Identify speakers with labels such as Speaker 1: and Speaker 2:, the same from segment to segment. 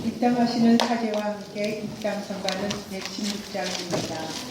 Speaker 1: 입당하시는 사제와 함께 입당 선가는 116장입니다.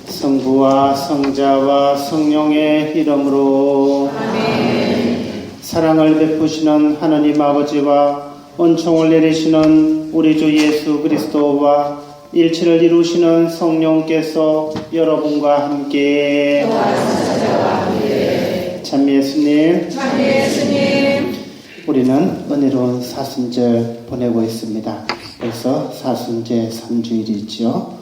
Speaker 2: 성부와 성자와 성령의 이름으로 아멘. 사랑을 베푸시는 하느님 아버지와 은총을 내리시는 우리 주 예수 그리스도와 일치를 이루시는 성령께서 여러분과 함께 찬미 예수님, 우리는 은혜로운 사순절 보내고 있습니다. 벌써 사순제 3주일이지요.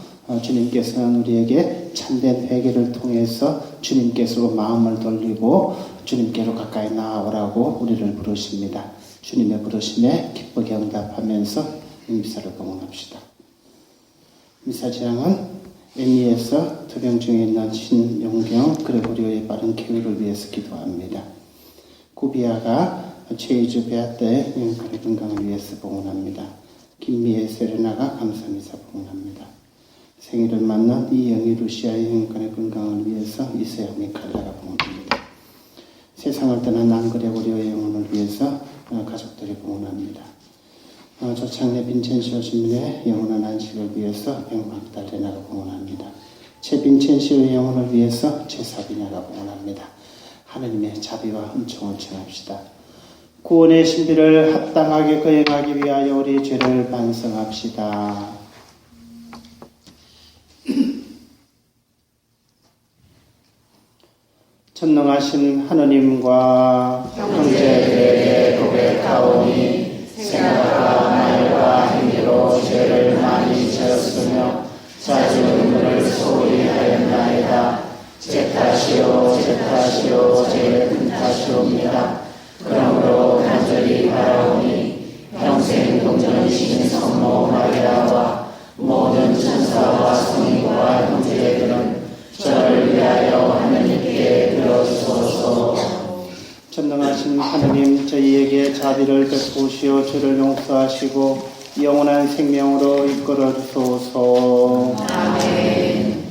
Speaker 2: 주님께서는 우리에게 참된 회개를 통해서 주님께서로 마음을 돌리고 주님께로 가까이 나아오라고 우리를 부르십니다. 주님의 부르심에 기쁘게 응답하면서 미사를 봉헌합시다. 미사 제향은 애미에서 투병 중에 있는 신용경 그레고리오의 빠른 쾌유를 위해서 기도합니다. 구비아가 최이주 배아 때 영육간의 건강을 위해서 봉헌합니다. 김미애 세레나가 감사미사 봉헌합니다. 생일을 맞는 이영희 루시아의 영육간의 건강을 위해서 이세영이 칼라가 봉헌합니다. 세상을 떠난 안그레고리오의 영혼을 위해서 가족들이 봉헌합니다. 조창래 빈첸시오 주민의 영원한 안식을 위해서 백막달레나가 봉헌합니다. 최빈첸시오의 영혼을 위해서 최사비나가 봉헌합니다. 하느님의 자비와 은총을 청합시다. 구원의 신비를 합당하게 거행하기 위하여 우리 죄를 반성합시다. 전능하신 하느님과 형제들에게 고백하오니 생각과 말과 행위로 죄를 많이 지었으며 자주 눈물을 소홀히 하였나이다. 제 탓이요 제 큰 탓이옵니다. 그러므로 간절히 바라오니 평생 동정이신 성모 마리아와 모든 천사와 성인과 형제들은 저를 위하여 하느님께 들어주소서. 전능하신 하느님, 저희에게 자비를 베푸시어 죄를 용서하시고 영원한 생명으로 이끌어 주소서. 아멘.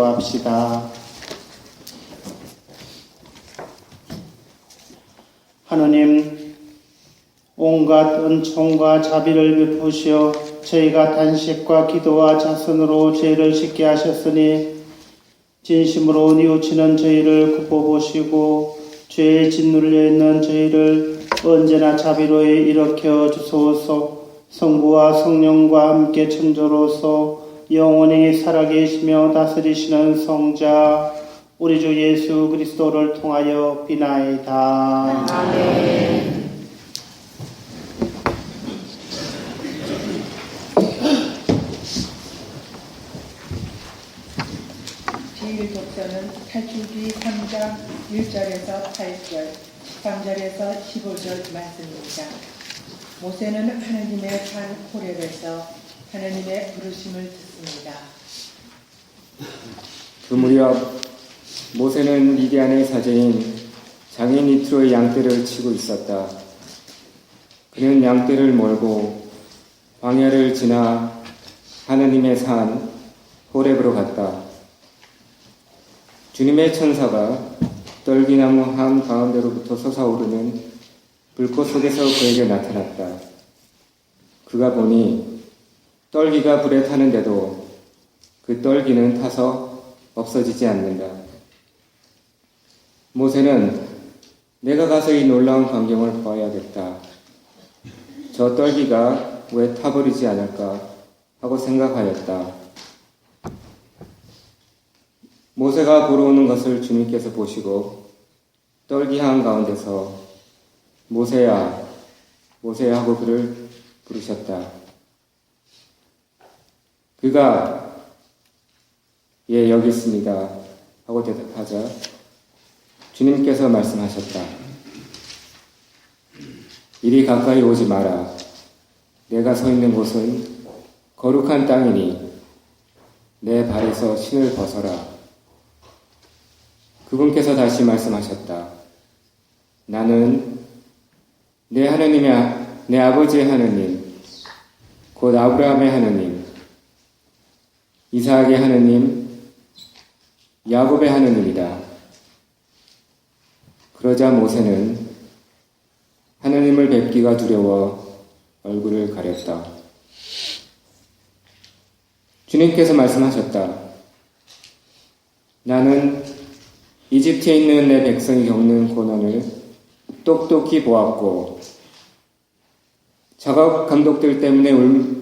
Speaker 2: 기도합시다. 하느님, 온갖 은총과 자비를 베푸시어 저희가 단식과 기도와 자선으로 죄를 씻게 하셨으니 진심으로 뉘우치는 저희를 굽어보시고 죄에 짓눌려 있는 저희를 언제나 자비로이 일으켜 주소서. 성부와 성령과 함께 천조로서 영원히 살아계시며 다스리시는 성자 우리 주 예수 그리스도를 통하여 비나이다. 아멘.
Speaker 1: 제1 독서는 탈출기 3장 1절에서 8절, 13절에서 15절 말씀입니다. 모세는 하느님의 산 호렙에서 하느님의 부르심을 듣습니다.
Speaker 3: 그 무렵 모세는 미디안의 사제인 장인 이트로의 양떼를 치고 있었다. 그는 양떼를 몰고 광야를 지나 하느님의 산 호렙으로 갔다. 주님의 천사가 떨기나무 한 가운데로부터 솟아오르는 불꽃 속에서 그에게 나타났다. 그가 보니 떨기가 불에 타는데도 그 떨기는 타서 없어지지 않는다. 모세는 내가 가서 이 놀라운 광경을 보아야겠다. 저 떨기가 왜 타버리지 않을까 하고 생각하였다. 모세가 보러 오는 것을 주님께서 보시고 떨기 한가운데서 모세야, 모세야 하고 그를 부르셨다. 그가 예, 여기 있습니다 하고 대답하자 주님께서 말씀하셨다. 이리 가까이 오지 마라. 내가 서 있는 곳은 거룩한 땅이니 내 발에서 신을 벗어라. 그분께서 다시 말씀하셨다. 나는 내 하느님의, 내 아버지의 하느님, 곧 아브라함의 하느님, 이삭의 하느님, 야곱의 하느님이다. 그러자 모세는 하느님을 뵙기가 두려워 얼굴을 가렸다. 주님께서 말씀하셨다. 나는 이집트에 있는 내 백성이 겪는 고난을 똑똑히 보았고 작업 감독들 때문에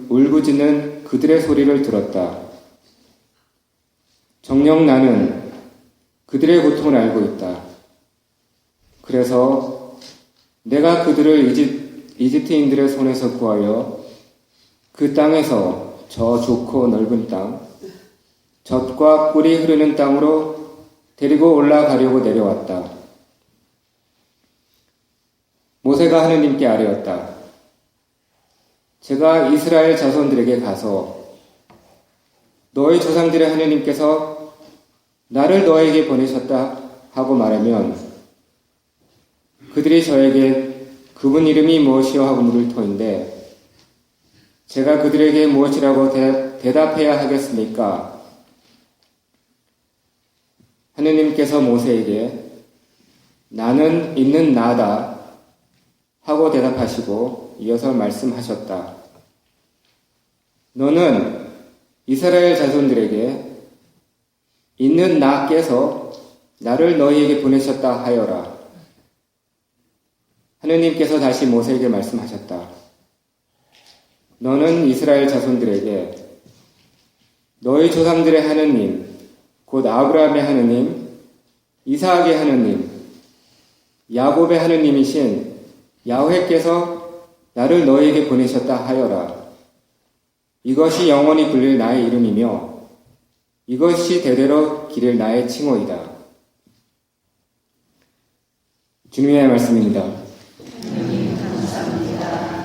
Speaker 3: 울부짖는 그들의 소리를 들었다. 정녕 나는 그들의 고통을 알고 있다. 그래서 내가 그들을 이집트인들의 손에서 구하여 그 땅에서 저 좋고 넓은 땅, 젖과 꿀이 흐르는 땅으로 데리고 올라가려고 내려왔다. 모세가 하느님께 아뢰었다. 제가 이스라엘 자손들에게 가서 너희 조상들의 하느님께서 나를 너에게 보내셨다 하고 말하면 그들이 저에게 그분 이름이 무엇이요 하고 물을 터인데 제가 그들에게 무엇이라고 대답해야 하겠습니까? 하느님께서 모세에게 나는 있는 나다 하고 대답하시고 이어서 말씀하셨다. 너는 이스라엘 자손들에게 있는 나께서 나를 너희에게 보내셨다 하여라. 하느님께서 다시 모세에게 말씀하셨다. 너는 이스라엘 자손들에게 너희 조상들의 하느님 곧 아브라함의 하느님, 이삭의 하느님, 야곱의 하느님이신 야훼께서 나를 너희에게 보내셨다 하여라. 이것이 영원히 불릴 나의 이름이며 이것이 대대로 기릴 나의 칭호이다. 주님의 말씀입니다.
Speaker 4: 하나님 감사합니다.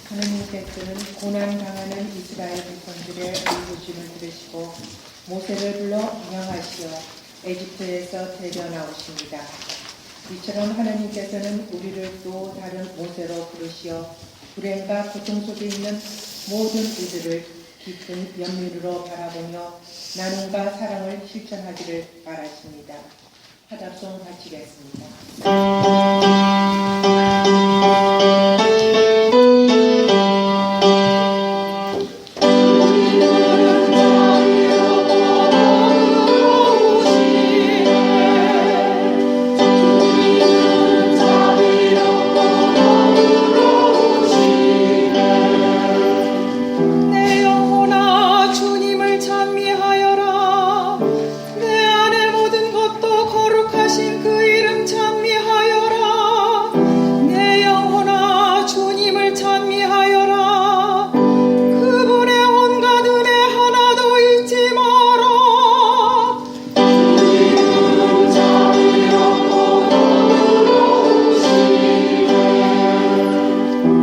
Speaker 1: 하느님께서는 고난 당하는 이스라엘 백성들의 울부짖음을 들으시고 모세를 불러 명하시어 에집트에서 데려 나오십니다. 이처럼 하나님께서는 우리를 또 다른 모세로 부르시어 불행과 고통 속에 있는 모든 이들을 깊은 연민으로 바라보며 나눔과 사랑을 실천하기를 바라십니다. 화답송 바치겠습니다.
Speaker 5: 내 영혼아 주님을 찬미하여라. 내 안의 모든 것도 거룩하신 그 이름 찬미하여라. 내 영혼아 주님을 찬미하여라. 그분의 온갖 은혜 하나도 잊지 마라.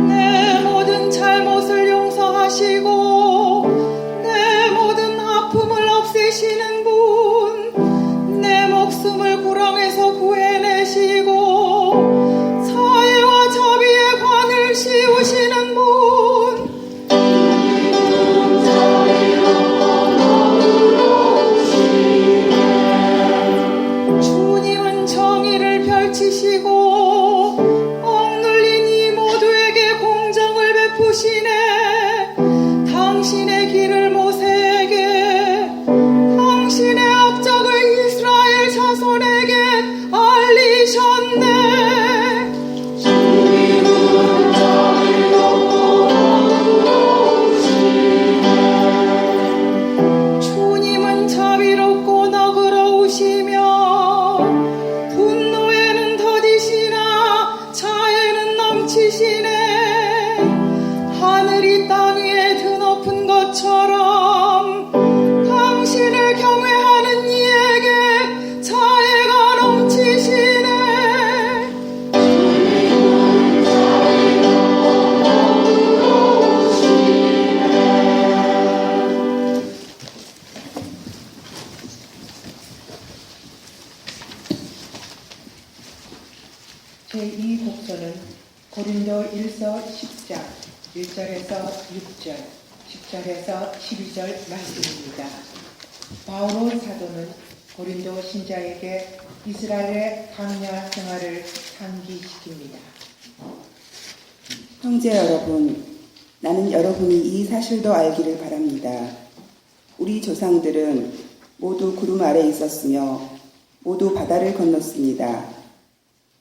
Speaker 5: 내 모든 잘못을 용서하시고 내 모든 아픔을 없애시는 분, 내 목숨을 구렁에서 구해내시고 사회와 자비의 관을 씌우시는 분, 주님은 정의를 펼치시고 억눌린 이 모두에게 공정을 베푸시네. 당신의 길을 모세에게, 당신의 업적을 이스라엘 자손에게 알리셨네. 주님은 자비롭고 너그러우시며 분노에는 더디시나 자애는 넘치시네. 하늘이 땅 위에 드높은 것처럼 당신을 경외하는 이에게 자애가 넘치시네.
Speaker 1: 제2곡서는 고린도 1서 10장 1절에서 6절, 10절에서 12절 말씀입니다. 바오로 사도는 고린도 신자에게 이스라엘의 광야 생활을 상기시킵니다.
Speaker 6: 형제 여러분, 나는 여러분이 이 사실도 알기를 바랍니다. 우리 조상들은 모두 구름 아래 있었으며 모두 바다를 건넜습니다.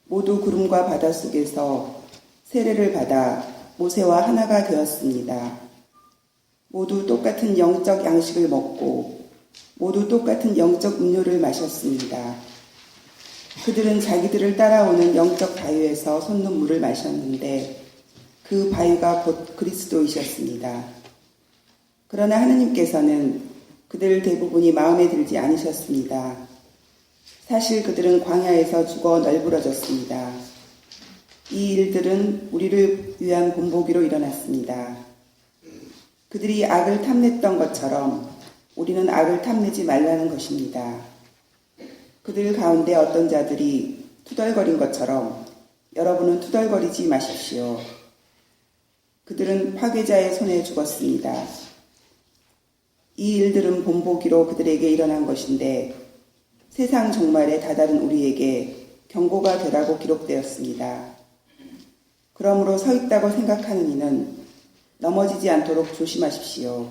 Speaker 6: 모두 구름과 바다 속에서 세례를 받아 모세와 하나가 되었습니다. 모두 똑같은 영적 양식을 먹고 모두 똑같은 영적 음료를 마셨습니다. 그들은 자기들을 따라오는 영적 바위에서 솟는 물을 마셨는데 그 바위가 곧 그리스도이셨습니다. 그러나 하느님께서는 그들 대부분이 마음에 들지 않으셨습니다. 사실 그들은 광야에서 죽어 널브러졌습니다. 이 일들은 우리를 위한 본보기로 일어났습니다. 그들이 악을 탐냈던 것처럼 우리는 악을 탐내지 말라는 것입니다. 그들 가운데 어떤 자들이 투덜거린 것처럼 여러분은 투덜거리지 마십시오. 그들은 파괴자의 손에 죽었습니다. 이 일들은 본보기로 그들에게 일어난 것인데 세상 종말에 다다른 우리에게 경고가 되라고 기록되었습니다. 그러므로 서 있다고 생각하는 이는 넘어지지 않도록 조심하십시오.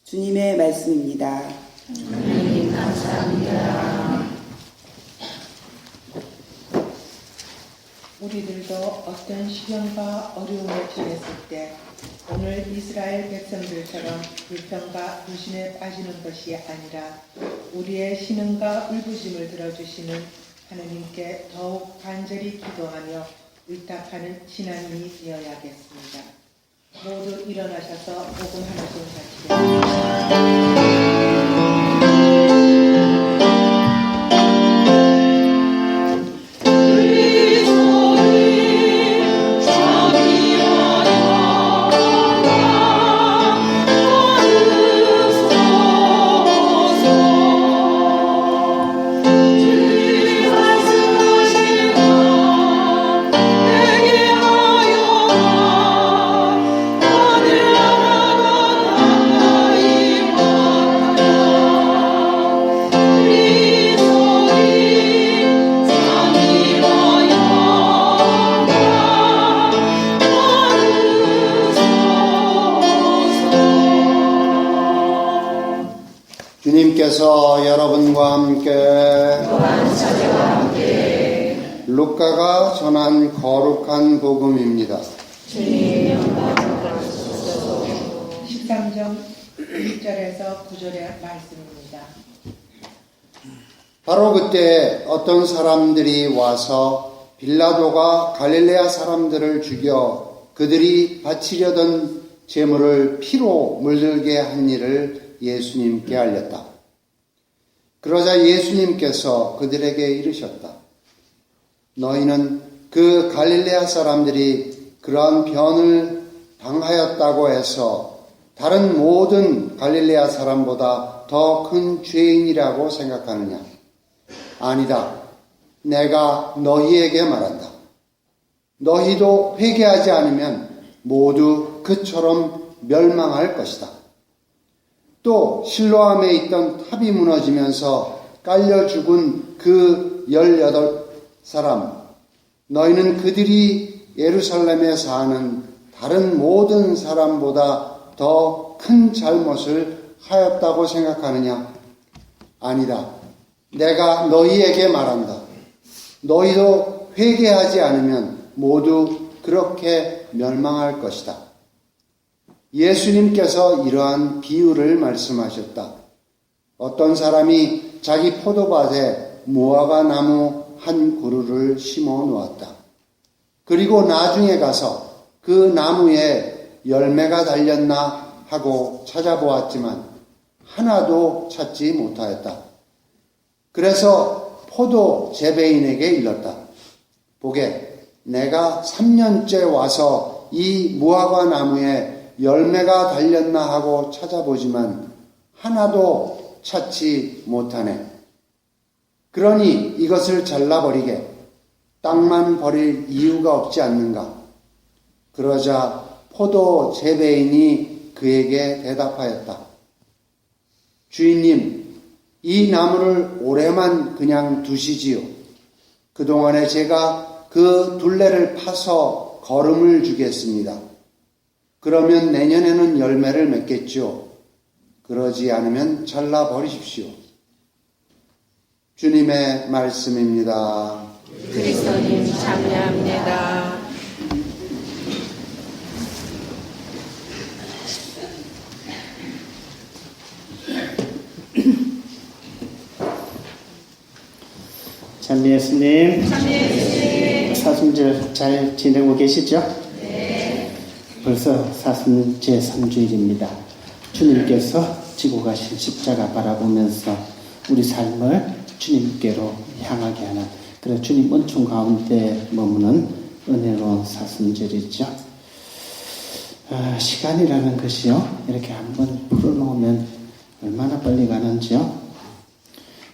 Speaker 6: 주님의 말씀입니다.
Speaker 4: 하나님 감사합니다.
Speaker 1: 우리들도 어떤 시련과 어려움을 지냈을 때 오늘 이스라엘 백성들처럼 불평과 불신에 빠지는 것이 아니라 우리의 신음과 울부심을 들어주시는 하나님께 더욱 간절히 기도하며 의탁하는 신앙인이 되어야겠습니다. 모두 일어나셔서 복음 하나 좀 바치겠습니다.
Speaker 5: 내게 하여
Speaker 7: 주님께서 여러분과 함께 루카가 전한 거룩한 복음입니다.
Speaker 1: 13장 1절에서 9절의 말씀입니다.
Speaker 7: 바로 그때 어떤 사람들이 와서 빌라도가 갈릴레아 사람들을 죽여 그들이 바치려던 제물을 피로 물들게 한 일을 예수님께 알렸다. 그러자 예수님께서 그들에게 이르셨다. 너희는 그 갈릴레아 사람들이 그러한 변을 당하였다고 해서 다른 모든 갈릴레아 사람보다 더 큰 죄인이라고 생각하느냐? 아니다. 내가 너희에게 말한다. 너희도 회개하지 않으면 모두 그처럼 멸망할 것이다. 또 실로암에 있던 탑이 무너지면서 깔려 죽은 그 18사람, 너희는 그들이 예루살렘에 사는 다른 모든 사람보다 더 큰 잘못을 하였다고 생각하느냐? 아니다. 내가 너희에게 말한다. 너희도 회개하지 않으면 모두 그렇게 멸망할 것이다. 예수님께서 이러한 비유를 말씀하셨다. 어떤 사람이 자기 포도밭에 무화과 나무 한 그루를 심어 놓았다. 그리고 나중에 가서 그 나무에 열매가 달렸나 하고 찾아보았지만 하나도 찾지 못하였다. 그래서 포도 재배인에게 일렀다. 보게, 내가 3년째 와서 이 무화과 나무에 열매가 달렸나 하고 찾아보지만 하나도 찾지 못하네. 그러니 이것을 잘라버리게, 땅만 버릴 이유가 없지 않는가? 그러자 포도 재배인이 그에게 대답하였다. 주인님, 이 나무를 올해만 그냥 두시지요. 그동안에 제가 그 둘레를 파서 거름을 주겠습니다. 그러면 내년에는 열매를 맺겠죠. 그러지 않으면 잘라버리십시오. 주님의 말씀입니다.
Speaker 4: 그리스도님 참여합니다.
Speaker 2: 참 예수님, 사순절 잘 지내고 계시죠? 네. 벌써 사순 제3주일입니다. 주님께서 지고 가신 십자가 바라보면서 우리 삶을 주님께로 향하게 하는 그런 주님 은총 가운데 머무는 은혜로운 사순절이죠. 시간이라는 것이요, 이렇게 한번 풀어놓으면 얼마나 빨리 가는지요.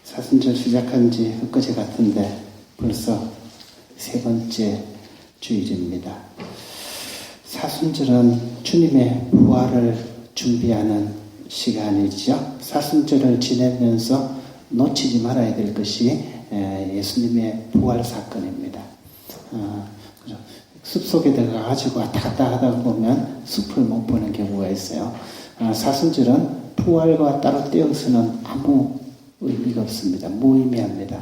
Speaker 2: 사순절 시작한 지 엊그제 같은데 벌써 3번째 주일입니다. 사순절은 주님의 부활을 준비하는 시간이죠. 사순절을 지내면서 놓치지 말아야 될 것이 예수님의 부활 사건입니다. 숲속에 들어가가지고 왔다 갔다 하다 보면 숲을 못 보는 경우가 있어요. 사순절은 부활과 따로 떼어서는 아무 의미가 없습니다. 무의미합니다.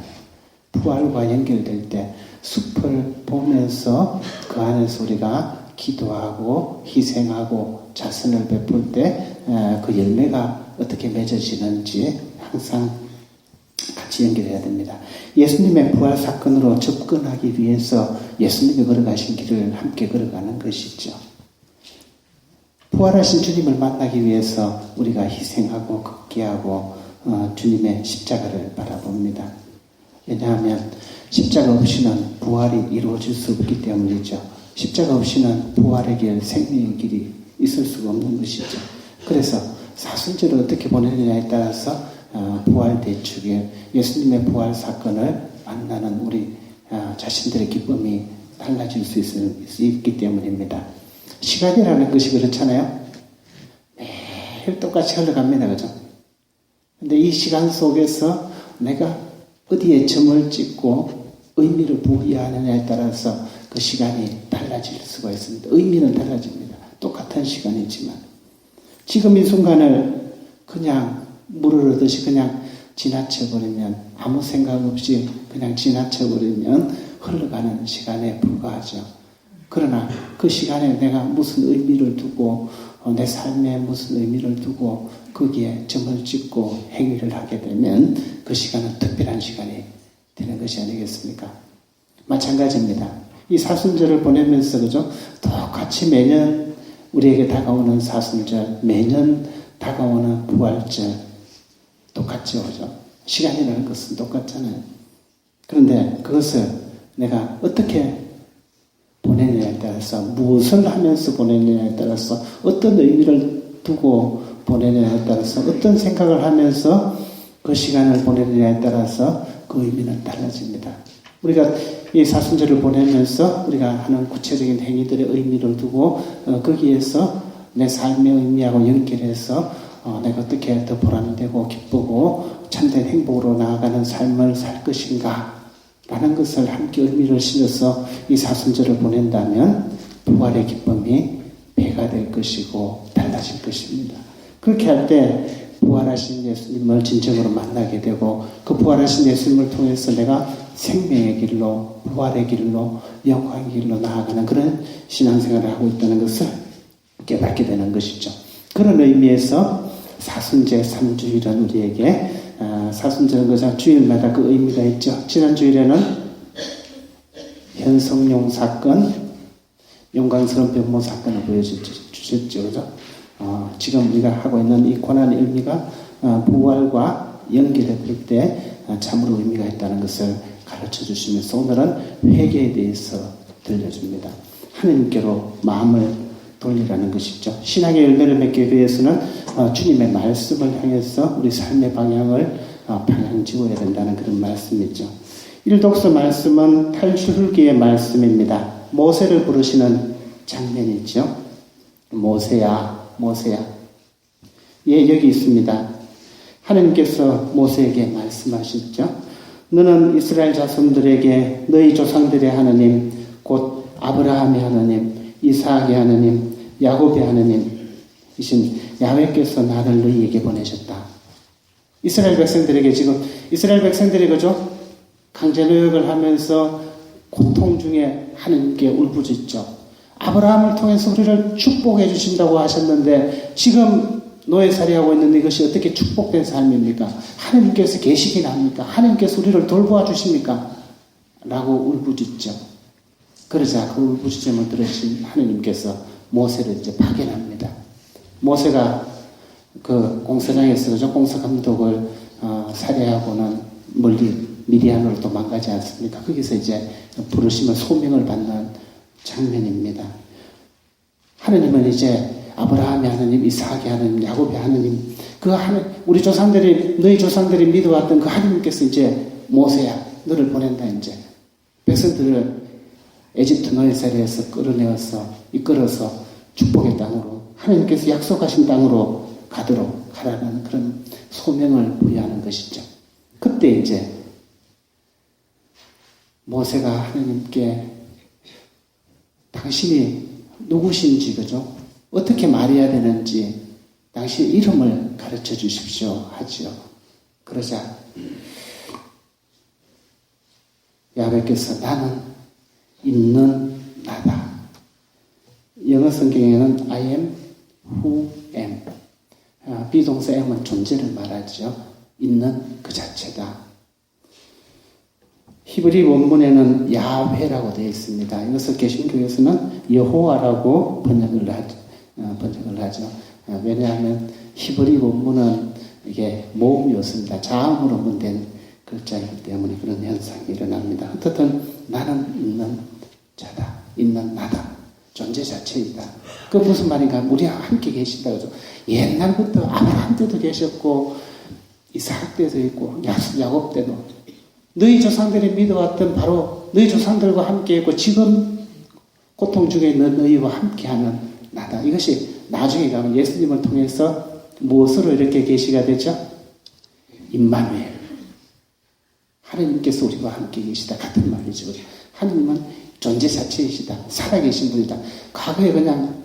Speaker 2: 부활과 연결될 때 숲을 보면서 그 안에서 우리가 기도하고 희생하고 자선을 베풀 때 그 열매가 어떻게 맺어지는지 항상 같이 연결해야 됩니다. 예수님의 부활 사건으로 접근하기 위해서 예수님이 걸어가신 길을 함께 걸어가는 것이죠. 부활하신 주님을 만나기 위해서 우리가 희생하고 극기하고 주님의 십자가를 바라봅니다. 왜냐하면 십자가 없이는 부활이 이루어질 수 없기 때문이죠. 십자가 없이는 부활의 길, 생명의 길이 있을 수가 없는 것이죠. 그래서 사순절을 어떻게 보내느냐에 따라서 부활 대축일, 예수님의 부활 사건을 만나는 우리 자신들의 기쁨이 달라질 수 있기 때문입니다. 시간이라는 것이 그렇잖아요. 매일 똑같이 흘러갑니다. 그죠? 근데 이 시간 속에서 내가 어디에 점을 찍고 의미를 부여하느냐에 따라서 그 시간이 달라질 수가 있습니다. 의미는 달라집니다. 똑같은 시간이지만 지금 이 순간을 그냥 물을 얻듯이 그냥 지나쳐버리면, 아무 생각 없이 그냥 지나쳐버리면 흘러가는 시간에 불과하죠. 그러나 그 시간에 내가 무슨 의미를 두고, 내 삶에 무슨 의미를 두고 거기에 점을 찍고 행위를 하게 되면 그 시간은 특별한 시간이 되는 것이 아니겠습니까? 마찬가지입니다. 이 사순절을 보내면서, 그죠? 똑같이 매년 우리에게 다가오는 사순절, 매년 다가오는 부활절, 똑같죠, 그죠? 시간이라는 것은 똑같잖아요. 그런데 그것을 내가 어떻게 보내느냐에 따라서, 무엇을 하면서 보내느냐에 따라서, 어떤 의미를 두고 보내느냐에 따라서, 어떤 생각을 하면서 그 시간을 보내느냐에 따라서 그 의미는 달라집니다. 우리가 이 사순절을 보내면서 우리가 하는 구체적인 행위들의 의미를 두고 거기에서 내 삶의 의미하고 연결해서 내가 어떻게 더 보람되고 기쁘고 참된 행복으로 나아가는 삶을 살 것인가 라는 것을 함께 의미를 실어서 이 사순절을 보낸다면 부활의 기쁨이 배가 될 것이고 달라질 것입니다. 그렇게 할 때 부활하신 예수님을 진정으로 만나게 되고, 그 부활하신 예수님을 통해서 내가 생명의 길로, 부활의 길로, 영광의 길로 나아가는 그런 신앙생활을 하고 있다는 것을 깨닫게 되는 것이죠. 그런 의미에서 사순제 3주일은 우리에게, 사순절은 그저 주일마다 그 의미가 있죠. 지난 주일에는 현성용 사건, 영광스러운 변모 사건을 보여주셨죠. 그죠? 지금 우리가 하고 있는 이 고난의 의미가 부활과 연결해 볼 때 참으로 의미가 있다는 것을 가르쳐 주시면서 오늘은 회개에 대해서 들려줍니다. 하나님께로 마음을 돌리라는 것이죠. 신앙의 열매를 맺기 위해서는 주님의 말씀을 향해서 우리 삶의 방향을 방향 지어야 된다는 그런 말씀이죠. 일독서 말씀은 탈출기의 말씀입니다. 모세를 부르시는 장면이죠. 모세야. 예, 여기 있습니다. 하나님께서 모세에게 말씀하셨죠. 너는 이스라엘 자손들에게 너희 조상들의 하나님, 곧 아브라함의 하나님, 이삭의 하나님, 야곱의 하나님이신 야훼께서 나를 너희에게 보내셨다. 이스라엘 백성들에게 지금, 이스라엘 백성들이 그죠? 강제노역을 하면서 고통 중에 하나님께 울부짖죠. 아브라함을 통해서 우리를 축복해 주신다고 하셨는데 지금 노예살이하고 있는 이것이 어떻게 축복된 삶입니까? 하나님께서 계시긴 합니까? 하나님께서 우리를 돌보아 주십니까? 라고 울부짖죠. 그러자 그 울부짖음을 들으신 하나님께서 모세를 이제 파견합니다. 모세가 그 공사장에서 그죠? 공사감독을 살해하고는 멀리 미디안으로 도망가지 않습니까? 거기서 이제 부르심을 소명을 받는 장면입니다. 하나님은 이제 아브라함의 하나님, 이삭의 하나님, 야곱의 하나님, 그 하나님, 우리 조상들이, 너희 조상들이 믿어왔던 그 하나님께서 이제 모세야, 너를 보낸다 이제. 백성들을 에집트 노예살이에서 이끌어서 축복의 땅으로, 하나님께서 약속하신 땅으로 가라는 그런 소명을 부여하는 것이죠. 그때 이제 모세가 하나님께 당신이 누구신지, 그죠? 어떻게 말해야 되는지 당신의 이름을 가르쳐 주십시오 하지요. 그러자 야훼께서 나는 있는 나다. 영어 성경에는 I am who am. 비동사 am은 존재를 말하죠. 있는 그 자체다. 히브리 원문에는 야훼라고 되어 있습니다. 이것을 개신교에서는 여호와라고 번역을 하죠. 왜냐하면 히브리 원문은 이게 모음이었습니다. 자음으로 문된 글자이기 때문에 그런 현상이 일어납니다. 어떻든 나는 있는 자다. 있는 나다. 존재 자체이다. 그 무슨 말인가? 우리와 함께 계신다. 그죠? 옛날부터 아브라함 때도 계셨고 이삭 때도 있고 야곱 때도 너희 조상들이 믿어왔던 바로 너희 조상들과 함께했고 지금 고통 중에 있는 너희와 함께하는 나다. 이것이 나중에 가면 예수님을 통해서 무엇으로 이렇게 계시가 되죠? 임마누엘. 하나님께서 우리와 함께 계시다. 같은 말이죠. 하나님은 존재 자체이시다. 살아계신 분이다. 과거에 그냥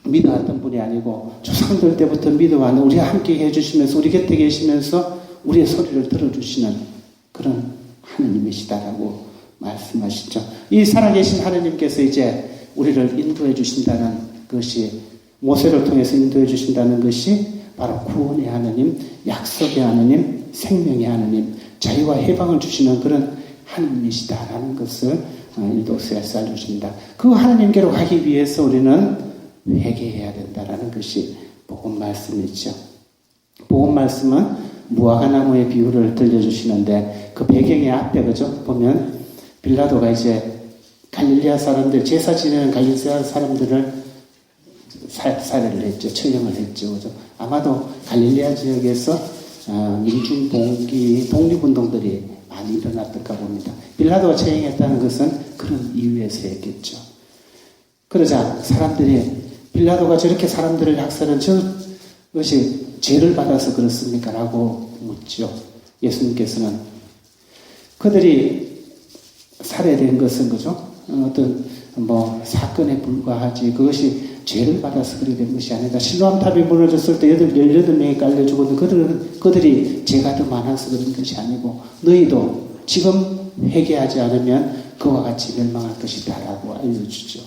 Speaker 2: 믿어왔던 분이 아니고 조상들 때부터 믿어왔는 우리와 함께 해주시면서 우리 곁에 계시면서 우리의 소리를 들어주시는 그런 하느님이시다라고 말씀하시죠. 이 살아계신 하느님께서 이제 우리를 인도해 주신다는 것이, 모세를 통해서 인도해 주신다는 것이 바로 구원의 하느님, 약속의 하느님, 생명의 하느님, 자유와 해방을 주시는 그런 하느님이시다라는 것을 일독서에서 알려줍니다. 그 하느님께로 가기 위해서 우리는 회개해야 된다라는 것이 복음 말씀이죠. 복음 말씀은 무화과 나무의 비유를 들려주시는데 그 배경의 앞에 그죠? 보면 빌라도가 이제 갈릴리아 사람들, 제사 지내는 갈릴리아 사람들을 살해를 했죠. 처형을 했죠. 그죠? 아마도 갈릴리아 지역에서 민중 봉기, 독립운동들이 많이 일어났던가 봅니다. 빌라도가 처형했다는 것은 그런 이유에서였겠죠. 그러자 사람들이 빌라도가 저렇게 사람들을 학살한 저것이 죄를 받아서 그렇습니까? 라고 묻죠. 예수님께서는 그들이 살해된 것은 그죠? 어떤 사건에 불과하지 그것이 죄를 받아서 그렇게 된 것이 아니다. 실로암 탑이 무너졌을 때 18명이 깔려 죽었는데 그들이 죄가 더 많아서 그런 것이 아니고 너희도 지금 회개하지 않으면 그와 같이 멸망할 것이다 라고 알려주죠.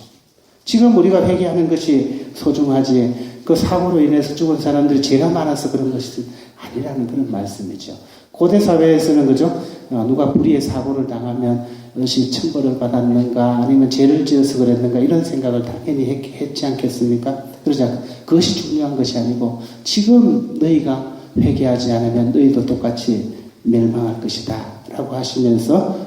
Speaker 2: 지금 우리가 회개하는 것이 소중하지 그 사고로 인해서 죽은 사람들이 죄가 많아서 그런 것이 아니라는 그런 말씀이죠. 고대 사회에서는 그죠? 누가 불의의 사고를 당하면 그것이 천벌을 받았는가 아니면 죄를 지어서 그랬는가 이런 생각을 당연히 했지 않겠습니까? 그러자 그것이 중요한 것이 아니고 지금 너희가 회개하지 않으면 너희도 똑같이 멸망할 것이다 라고 하시면서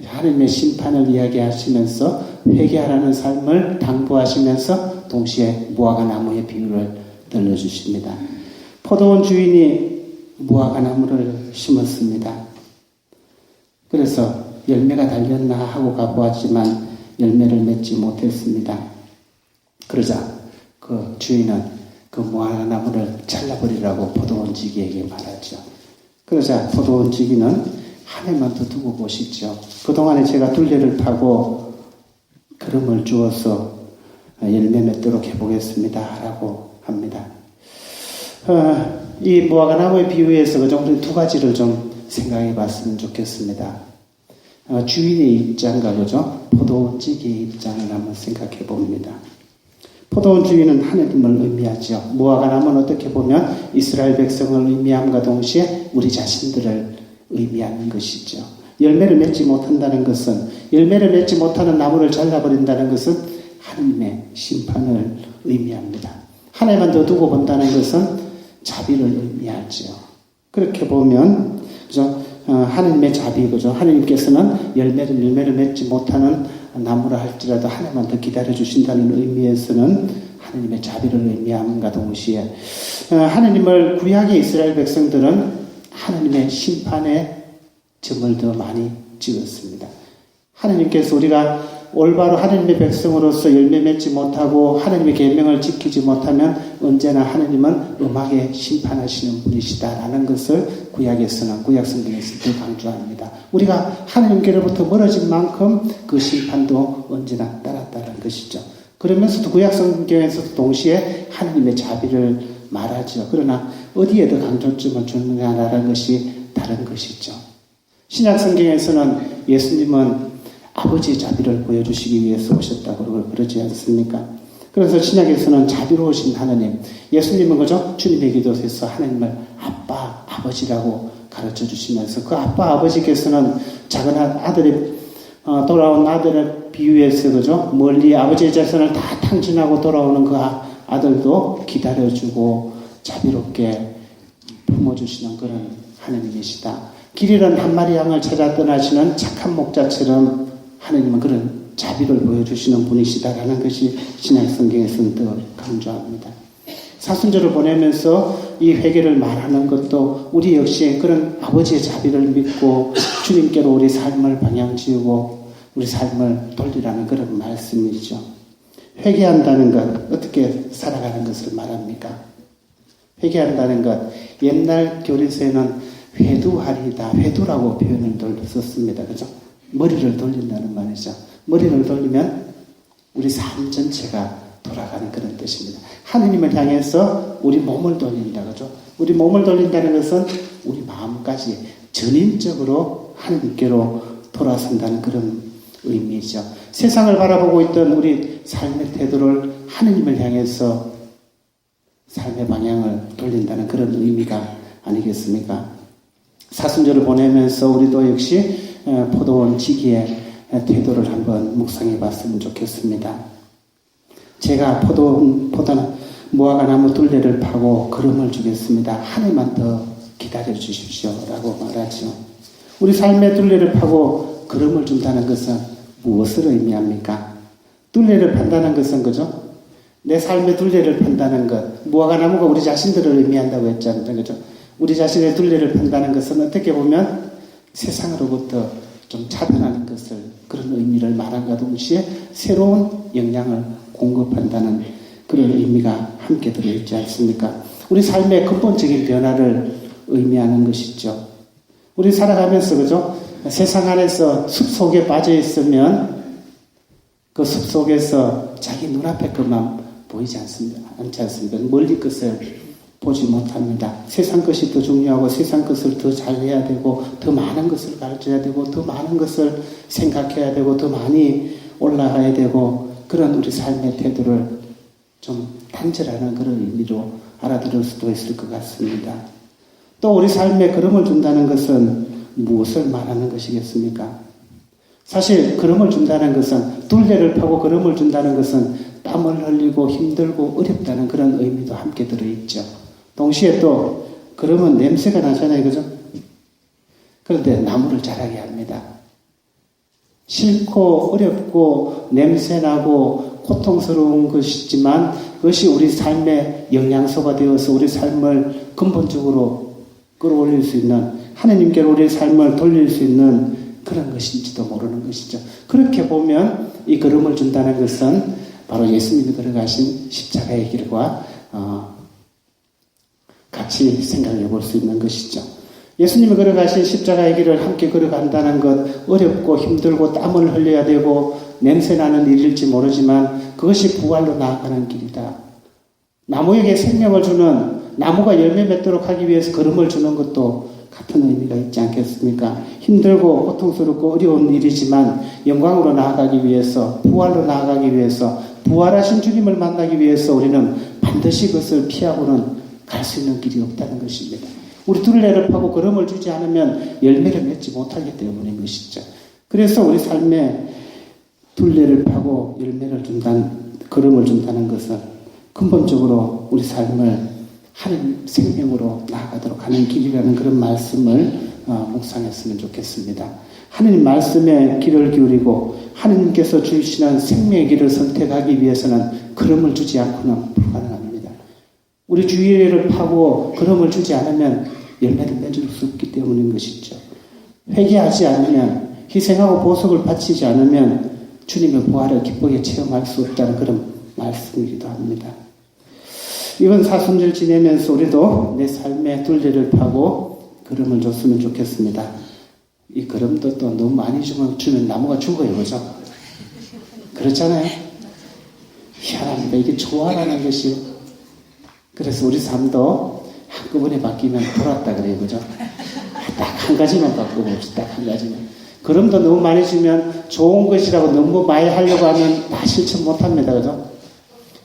Speaker 2: 하나님의 심판을 이야기하시면서 회개하라는 삶을 당부하시면서 동시에 무화과 나무의 비유를 들려주십니다. 포도원 주인이 무화과 나무를 심었습니다. 그래서 열매가 달렸나 하고 가보았지만 열매를 맺지 못했습니다. 그러자 그 주인은 그 무화과 나무를 잘라버리라고 포도원지기에게 말하죠. 그러자 포도원지기는 한 해만 더 두고 보시죠. 그동안에 제가 둘레를 타고 기름을 주어서 열매 맺도록 해보겠습니다. 라고 합니다. 이 무화과 나무의 비유에서 우리 두 가지를 좀 생각해 봤으면 좋겠습니다. 주인의 입장과 그죠? 포도원지기의 입장을 한번 생각해 봅니다. 포도원 주인은 하느님을 의미하죠. 무화과 나무는 어떻게 보면 이스라엘 백성을 의미함과 동시에 우리 자신들을 의미하는 것이죠. 열매를 맺지 못한다는 것은, 열매를 맺지 못하는 나무를 잘라버린다는 것은 하느님의 심판을 의미합니다. 하나님만 더 두고 본다는 것은 자비를 의미하죠. 그렇게 보면 그죠? 하느님의 자비, 그죠? 하느님께서는 열매를 맺지 못하는 나무라 할지라도 하나님만 더 기다려주신다는 의미에서는 하느님의 자비를 의미함과 동시에 하느님을 구약의 이스라엘 백성들은 하느님의 심판의 점을 더 많이 찍었습니다. 하느님께서 우리가 올바로 하느님의 백성으로서 열매 맺지 못하고 하느님의 계명을 지키지 못하면 언제나 하느님은 엄하게 심판하시는 분이시다라는 것을 구약에서는 구약 성경에서 더 강조합니다. 우리가 하느님께로부터 멀어진 만큼 그 심판도 언제나 따랐다는 것이죠. 그러면서도 구약 성경에서도 동시에 하느님의 자비를 말하죠. 그러나 어디에 더 강조점을 주느냐라는 것이 다른 것이죠. 신약 성경에서는 예수님은 아버지의 자비를 보여주시기 위해서 오셨다고 그러지 않습니까? 그래서 신약에서는 자비로우신 하느님, 예수님은 그죠? 주님의 기도에서 하느님을 아빠, 아버지라고 가르쳐 주시면서 그 아빠, 아버지께서는 작은 아들이 돌아온 아들을 비유해서 그죠? 멀리 아버지의 자손을 다 탕진하고 돌아오는 그 아들도 기다려주고 자비롭게 품어주시는 그런 하느님이시다. 길 잃은 한 마리 양을 찾아 떠나시는 착한 목자처럼 하느님은 그런 자비를 보여주시는 분이시다라는 것이 신약 성경에서는 더 강조합니다. 사순절을 보내면서 이 회개를 말하는 것도 우리 역시 그런 아버지의 자비를 믿고 주님께로 우리 삶을 방향 지우고 우리 삶을 돌리라는 그런 말씀이죠. 회개한다는 것, 어떻게 살아가는 것을 말합니까? 회개한다는 것, 옛날 교리서에는 회두하리다, 회두라고 표현을 썼습니다. 그죠? 머리를 돌린다는 말이죠. 머리를 돌리면 우리 삶 전체가 돌아가는 그런 뜻입니다. 하느님을 향해서 우리 몸을 돌린다, 그죠? 우리 몸을 돌린다는 것은 우리 마음까지 전인적으로 하느님께로 돌아선다는 그런 의미죠. 세상을 바라보고 있던 우리 삶의 태도를 하느님을 향해서 삶의 방향을 돌린다는 그런 의미가 아니겠습니까? 사순절을 보내면서 우리도 역시 포도원 지기의 태도를 한번 묵상해 봤으면 좋겠습니다. 제가 포도는 무화과 나무 둘레를 파고 걸음을 주겠습니다. 하늘만 더 기다려 주십시오 라고 말하죠. 우리 삶의 둘레를 파고 걸음을 준다는 것은 무엇을 의미합니까? 둘레를 판다는 것은 그죠? 내 삶의 둘레를 판다는 것, 무화과 나무가 우리 자신들을 의미한다고 했잖아요, 그죠? 우리 자신의 둘레를 판다는 것은 어떻게 보면 세상으로부터 좀 차별하는 것을, 그런 의미를 말한과 동시에 새로운 영향을 공급한다는 그런 의미가 함께 들어있지 않습니까? 우리 삶의 근본적인 변화를 의미하는 것이죠. 우리 살아가면서 그죠? 세상 안에서 숲 속에 빠져 있으면 그 숲 속에서 자기 눈앞에 것만 보이지 않습니다. 멀리 것을 보지 못합니다. 세상 것이 더 중요하고 세상 것을 더 잘해야 되고 더 많은 것을 가르쳐야 되고 더 많은 것을 생각해야 되고 더 많이 올라가야 되고 그런 우리 삶의 태도를 좀 단절하는 그런 의미로 알아들을 수도 있을 것 같습니다. 또 우리 삶에 걸음을 준다는 것은 무엇을 말하는 것이겠습니까? 사실 걸음을 준다는 것은 둘레를 파고 걸음을 준다는 것은 땀을 흘리고 힘들고 어렵다는 그런 의미도 함께 들어있죠. 동시에 또 걸음은 냄새가 나잖아요, 그죠? 그런데 나무를 자라게 합니다. 싫고 어렵고 냄새나고 고통스러운 것이지만 그것이 우리 삶의 영양소가 되어서 우리 삶을 근본적으로 끌어올릴 수 있는, 하나님께로 우리의 삶을 돌릴 수 있는 그런 것인지도 모르는 것이죠. 그렇게 보면 이 걸음을 준다는 것은 바로 예수님이 걸어가신 십자가의 길과 같이 생각해 볼 수 있는 것이죠. 예수님이 걸어가신 십자가의 길을 함께 걸어간다는 것, 어렵고 힘들고 땀을 흘려야 되고 냄새나는 일일지 모르지만 그것이 부활로 나아가는 길이다. 나무에게 생명을 주는, 나무가 열매 맺도록 하기 위해서 걸음을 주는 것도 같은 의미가 있지 않겠습니까? 힘들고 고통스럽고 어려운 일이지만 영광으로 나아가기 위해서, 부활로 나아가기 위해서, 부활하신 주님을 만나기 위해서 우리는 반드시 그것을 피하고는 갈 수 있는 길이 없다는 것입니다. 우리 둘레를 파고 걸음을 주지 않으면 열매를 맺지 못하기 때문인 것이죠. 그래서 우리 삶에 둘레를 파고 열매를 걸음을 준다는 것은 근본적으로 우리 삶을 하나님 생명으로 나아가도록 하는 길이라는 그런 말씀을 묵상했으면 좋겠습니다. 하나님 말씀에 귀를 기울이고 하나님께서 주시는 생명의 길을 선택하기 위해서는 걸음을 주지 않고는 불가능합니다. 우리 주위를 파고 걸음을 주지 않으면 열매를 맺을 수 없기 때문인 것이죠. 회개하지 않으면, 희생하고 보석을 바치지 않으면 주님의 부활을 기쁘게 체험할 수 없다는 그런 말씀이기도 합니다. 이번 사순절 지내면서 우리도 내 삶의 둘레를 파고 걸음을 줬으면 좋겠습니다. 이 걸음도 또 너무 많이 주면 나무가 죽어요, 그죠? 그렇잖아요? 희한합니다. 이게 좋아라는 것이. 그래서 우리 삶도 한꺼번에 바뀌면 돌았다 그래요, 그죠? 딱 한 가지만 바꿔봅시다, 딱 한 가지만. 걸음도 너무 많이 주면 좋은 것이라고 너무 많이 하려고 하면 다 실천 못합니다, 그죠?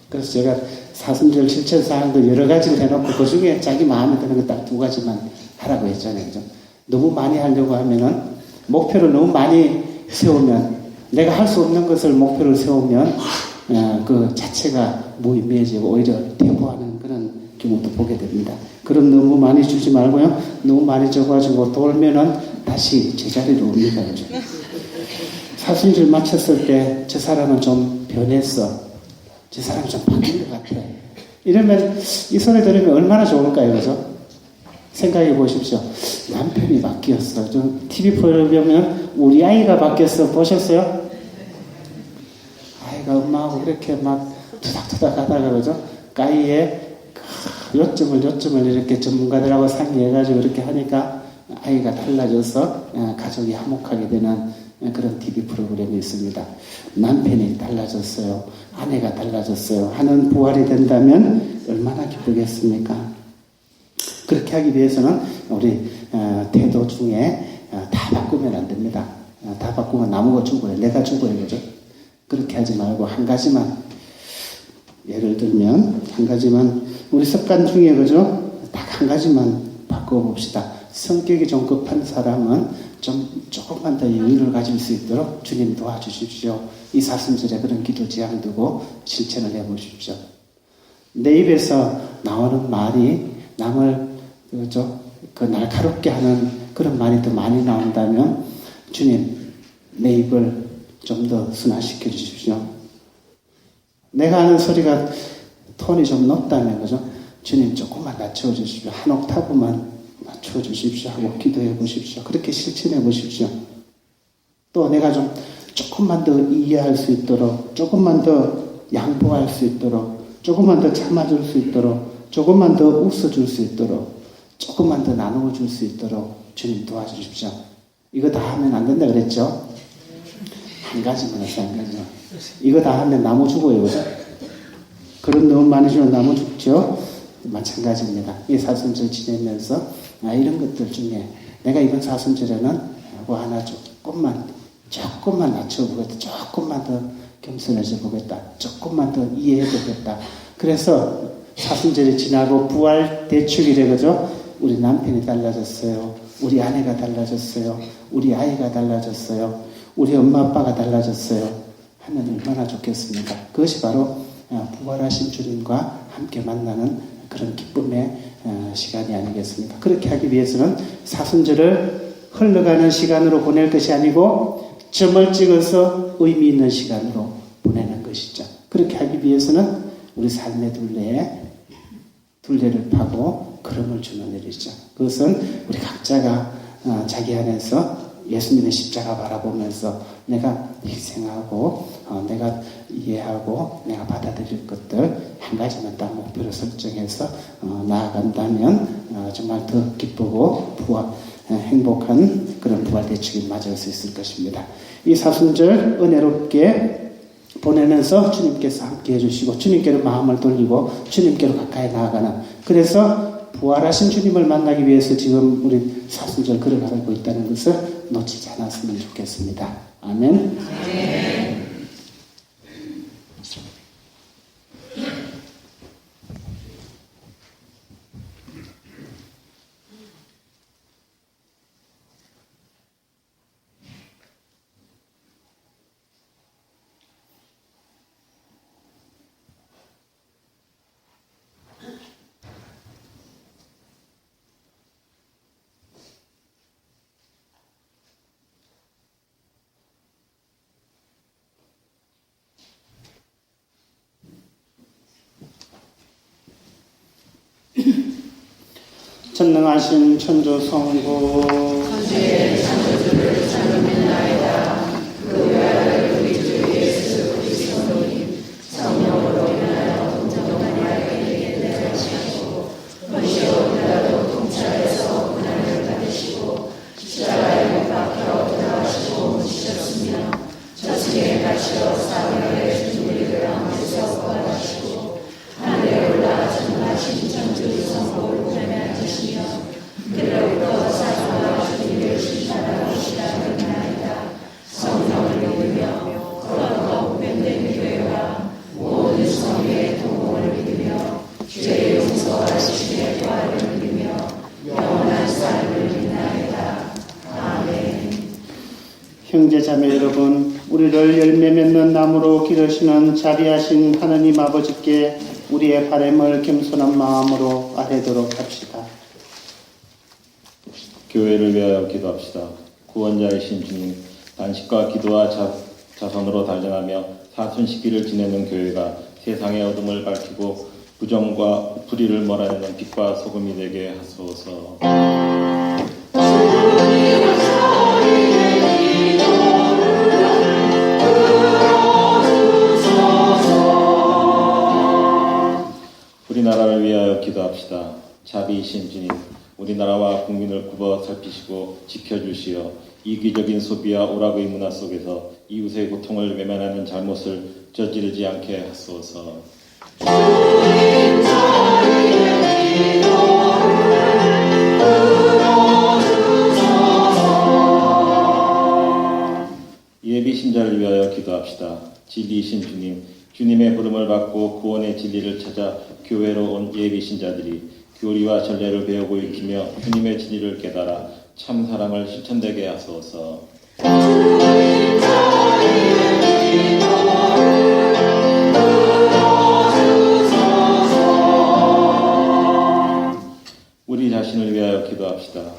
Speaker 2: 그래서 제가 사순절 실천 사항도 여러 가지를 해놓고 그 중에 자기 마음에 드는 거 딱 두 가지만 하라고 했잖아요, 그죠? 너무 많이 하려고 하면은 목표를 너무 많이 세우면, 내가 할 수 없는 것을 목표를 세우면 그 자체가 무의미해지고 오히려 퇴보하는 그런 경우도 보게 됩니다. 그럼 너무 많이 주지 말고요, 너무 많이 줘가지고 돌면은 다시 제자리로 옵니다, 그죠? 사순절 마쳤을 때 저 사람은 좀 변했어, 저 사람이 좀 바뀐 것 같아, 이러면 이 소리 들으면 얼마나 좋을까요, 그죠? 생각해 보십시오. 남편이 바뀌었어. 좀 TV 보면 우리 아이가 바뀌었어. 보셨어요? 아이가 엄마하고 그렇게 막 투닥투닥 하다가 그죠? 가이에 요점을 이렇게 전문가들하고 상의해가지고 이렇게 하니까 아이가 달라져서 가족이 화목하게 되는 그런 TV 프로그램이 있습니다. 남편이 달라졌어요. 아내가 달라졌어요. 하는 부활이 된다면 얼마나 기쁘겠습니까? 그렇게 하기 위해서는 우리 태도 중에 다 바꾸면 안 됩니다. 다 바꾸면 나무가 죽어요. 내가 죽어요. 그죠? 그렇게 하지 말고 한 가지만, 예를 들면 한 가지만, 우리 습관 중에 그죠? 딱 한 가지만 바꿔봅시다. 성격이 좀 급한 사람은 조금만 더 여유를 가질 수 있도록 주님 도와주십시오. 이 사순절에 그런 기도 제안 두고 실천을 해보십시오. 내 입에서 나오는 말이 남을 그 날카롭게 하는 그런 말이 더 많이 나온다면 주님 내 입을 좀 더 순화시켜 주십시오. 내가 하는 소리가 톤이 좀 높다면 그죠? 주님 조금만 낮춰 주십시오. 한 옥타브만 낮춰 주십시오 하고 기도해 보십시오. 그렇게 실천해 보십시오. 또 내가 조금만 더 이해할 수 있도록, 조금만 더 양보할 수 있도록, 조금만 더 참아줄 수 있도록, 조금만 더 웃어줄 수 있도록, 조금만 더 나누어줄 수 있도록 주님 도와주십시오. 이거 다 하면 안 된다 그랬죠? 한 가지만 해서 한 가지만. 이거 다 하면 나무 죽어요. 그죠? 그런 너무 많이 주면 나무 죽죠? 마찬가지입니다. 이 사순절 지내면서 이런 것들 중에 내가 이번 사순절에는 뭐 하나 조금만 낮춰보겠다. 조금만 더 겸손해져 보겠다. 조금만 더 이해해 보겠다. 그래서 사순절이 지나고 부활 대축일에 그죠? 우리 남편이 달라졌어요. 우리 아내가 달라졌어요. 우리 아이가 달라졌어요. 우리 엄마 아빠가 달라졌어요. 하면 얼마나 좋겠습니까? 그것이 바로 부활하신 주님과 함께 만나는 그런 기쁨의 시간이 아니겠습니까? 그렇게 하기 위해서는 사순절을 흘러가는 시간으로 보낼 것이 아니고 점을 찍어서 의미 있는 시간으로 보내는 것이죠. 그렇게 하기 위해서는 우리 삶의 둘레를 파고 걸음을 주는 일이죠. 그것은 우리 각자가 자기 안에서 예수님의 십자가 바라보면서 내가 희생하고 내가 이해하고 내가 받아들일 것들 한 가지만 딱 목표로 설정해서 나아간다면 정말 더 기쁘고 행복한 그런 부활대축을 맞을 수 있을 것입니다. 이 사순절 은혜롭게 보내면서 주님께서 함께 해주시고 주님께로 마음을 돌리고 주님께로 가까이 나아가는, 그래서 부활하신 주님을 만나기 위해서 지금 우리 사순절 걸어가고 있다는 것을 놓치지 않았으면 좋겠습니다. 아멘. 전능하신 천주 성부
Speaker 4: 천주의 창조주를 찬송합나이다. 그 외아들 우리 주 예수 그리스도님 성령으로 인하여 동정하게 되게 하시고 번시오 피라도 통찰해서 고난을 받으시고 십자가에 못 박혀 돌아가시고 묻히셨으며 저승에 가시어 사흘에 주님을 왕에서 부활하시고 하늘에 올라 전능하신 천주 성부를 보내며 그로부터 사도와 주님을 심판하시라 그러나이다. 성령을 믿으며 거룩하고 보편된 교회와 모든 성의 동공을 믿으며 죄의 용서하심의 부활을 믿으며 영원한 삶을 믿나이다. 아멘.
Speaker 2: 형제자매 여러분, 우리를 열매 맺는 나무로 기르시는 자비하신 하나님 아버지께 우리의 바램을 겸손한 마음으로 아뢰도록 합시다.
Speaker 8: 교회를 위하여 기도합시다. 구원자이신 주님, 단식과 기도와 자선으로 단련하며 사순식기를 지내는 교회가 세상의 어둠을 밝히고 부정과 불의를 몰아내는 빛과 소금이 되게 하소서. 우리나라를 위하여 기도합시다. 자비이신 주님, 우리나라와 국민을 굽어 살피시고 지켜주시어 이기적인 소비와 오락의 문화 속에서 이웃의 고통을 외면하는 잘못을 저지르지 않게 하소서. 예비 신자를 위하여 기도합시다. 진리이신 주님, 주님의 부름을 받고 구원의 진리를 찾아 교회로 온 예비 신자들이 교리와 전례를 배우고 익히며 주님의 진리를 깨달아 참 사랑을 실천되게 하소서. 우리 자신을 위하여 기도합시다.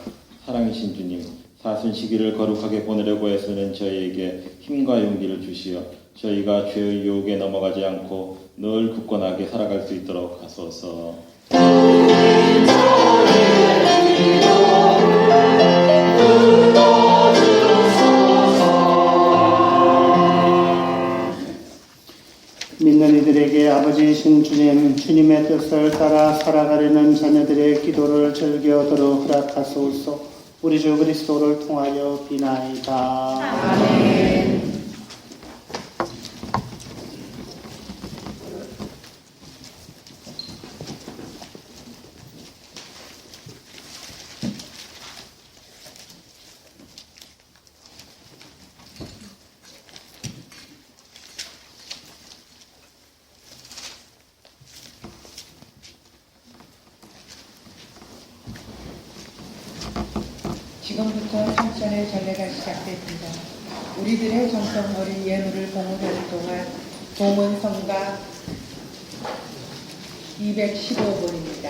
Speaker 8: 사랑이신 주님, 사순 시기를 거룩하게 보내려고 애쓰는 저희에게 힘과 용기를 주시어 저희가 죄의 유혹에 넘어가지 않고 늘 굳건하게 살아갈 수 있도록 하소서.
Speaker 2: 믿는 이들에게 아버지이신 주님, 주님의 뜻을 따라 살아가려는 자녀들의 기도를 즐겨 들어 허락하소서. 우리 주 그리스도를 통하여 비나이다. 아멘.
Speaker 1: 지금부터 성전의 전례가 시작됩니다. 우리들의 정성 어린 예물을 봉헌하는 동안 봉헌성가 215번입니다.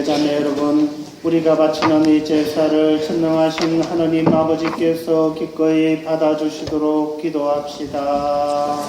Speaker 9: 형제자매 여러분, 우리가 바치는 이 제사를 전능하신 하느님 아버지께서 기꺼이 받아주시도록 기도합시다.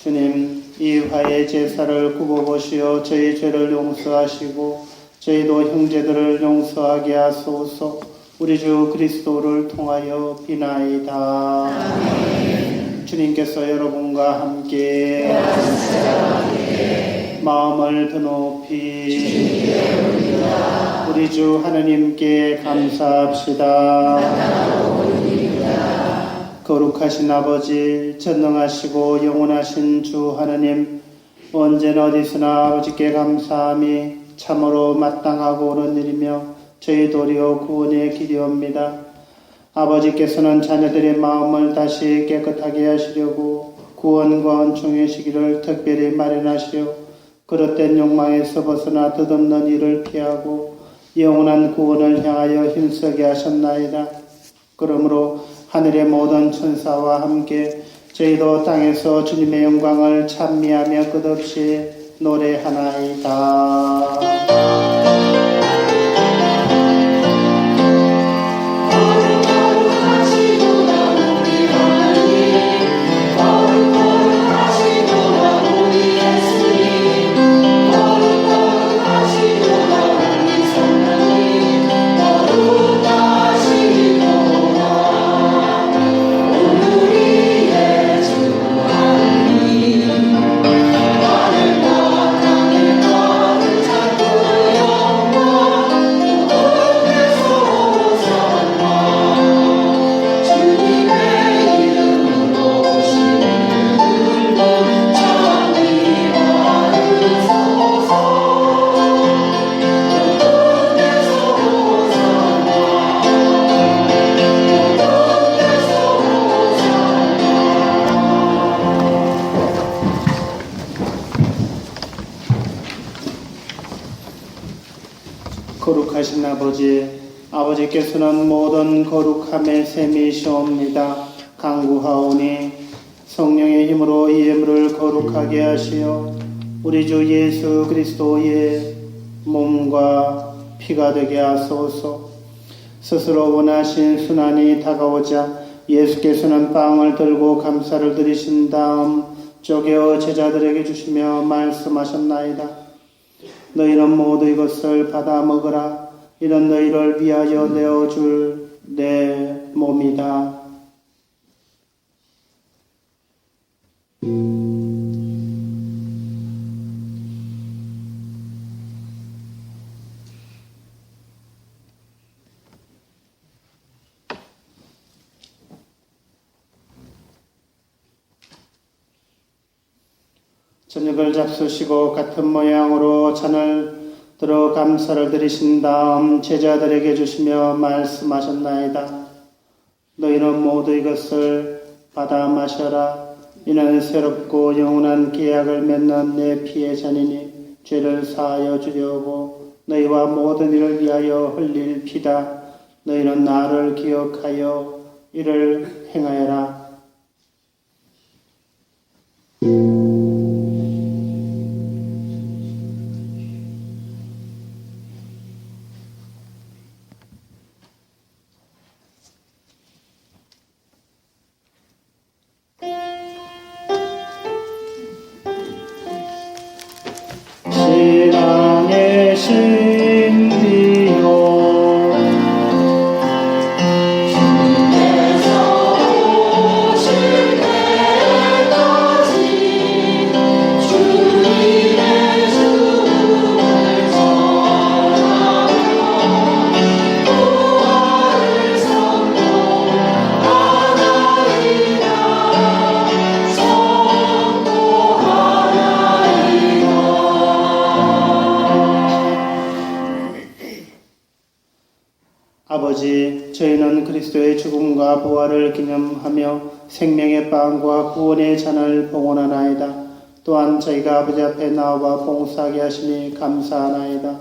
Speaker 9: 주님, 이 화해 제사를 굽어보시어 저희 죄를 용서하시고 저희도 형제들을 용서하게 하소서. 우리 주 그리스도를 통하여 비나이다. 아멘. 주님께서 여러분과 함께 마음을 드높이 우리 주 하느님께 감사합시다. 거룩하신 아버지, 전능하시고 영원하신 주 하느님, 언제나 어디서나 아버지께 감사함이 참으로 마땅하고 옳은 일이며 저희 도리어 구원의 길이옵니다. 아버지께서는 자녀들의 마음을 다시 깨끗하게 하시려고 구원과 은총의 시기를 특별히 마련하시어 그릇된 욕망에서 벗어나 덧없는 일을 피하고 영원한 구원을 향하여 힘쓰게 하셨나이다. 그러므로 하늘의 모든 천사와 함께 저희도 땅에서 주님의 영광을 찬미하며 끝없이 노래하나이다. 거룩하신 아버지, 아버지께서는 모든 거룩함의 셈이시옵니다. 간구하오니 성령의 힘으로 이 예물을 거룩하게 하시어 우리 주 예수 그리스도의 몸과 피가 되게 하소서. 스스로 원하신 순환이 다가오자 예수께서는 빵을 들고 감사를 드리신 다음 쪼개어 제자들에게 주시며 말씀하셨나이다. 너희는 모두 이것을 받아 먹으라. 이는 너희를 위하여 내어줄 내 몸이다. 저녁을 잡수시고 같은 모양으로 잔을 들어 감사를 드리신 다음 제자들에게 주시며 말씀하셨나이다. 너희는 모두 이것을 받아 마셔라. 이는 새롭고 영원한 계약을 맺는 내 피의 잔이니 죄를 사하여 주려고 너희와 모든 이를 위하여 흘릴 피다. 너희는 나를 기억하여 이를 행하여라. 신앙의 신비요 주께서 오실 때까지 주님의 죽음을 전하며 부활을 선포하나이다. 아버지, 저희는 그리스도의 죽음과 부활을 기념하며 생명의 빵과 구원의 잔을 봉헌하나이다. 또한 저희가 아버지 앞에 나와 봉사하게 하시니 감사하나이다.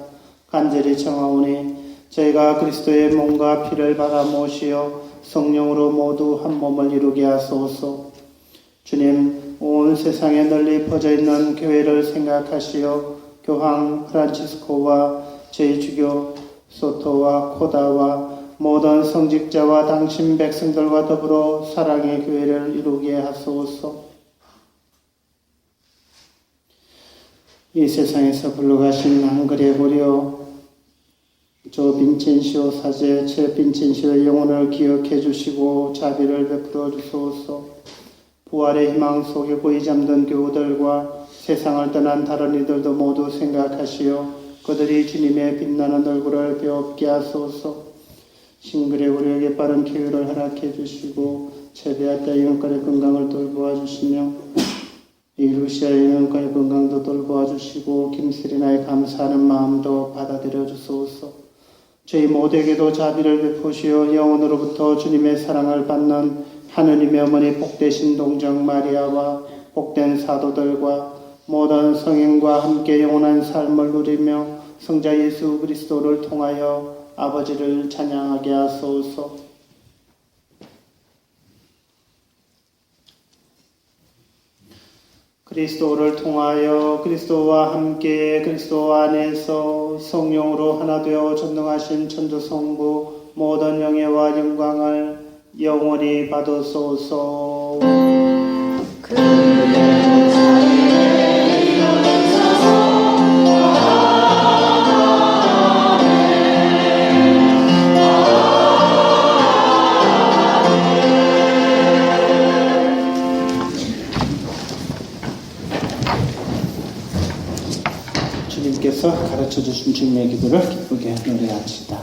Speaker 9: 간절히 청하오니 저희가 그리스도의 몸과 피를 받아 모시어 성령으로 모두 한 몸을 이루게 하소서. 주님, 온 세상에 널리 퍼져 있는 교회를 생각하시어 교황 프란치스코와 제2주교 소토와 코다와 모든 성직자와 당신 백성들과 더불어 사랑의 교회를 이루게 하소서. 이 세상에서 불러가신 한그레고리오 조 빈첸시오 사제 최 빈첸시오의 영혼을 기억해 주시고 자비를 베풀어 주소서. 부활의 희망 속에 고이 잠든 교우들과 세상을 떠난 다른 이들도 모두 생각하시어 그들이 주님의 빛나는 얼굴을 배웁게 하소서. 신그레고리에게 빠른 쾌유를 허락해 주시고 최베아타 영혼과의 건강을 돌보아 주시며 이 루시아의 영혼과의 건강도 돌보아 주시고 김세리나의 감사하는 마음도 받아들여 주소서. 저희 모두에게도 자비를 베푸시어 영혼으로부터 주님의 사랑을 받는 하느님의 어머니 복되신 동정 마리아와 복된 사도들과 모든 성인과 함께 영원한 삶을 누리며 성자 예수 그리스도를 통하여 아버지를 찬양하게 하소서. 그리스도를 통하여 그리스도와 함께 그리스도 안에서 성령으로 하나 되어 전능하신 천주성부 모든 영예와 영광을 영원히 받으소서. 주님께서 가르쳐 주신 주님의 기도를 기쁘게 노래합시다.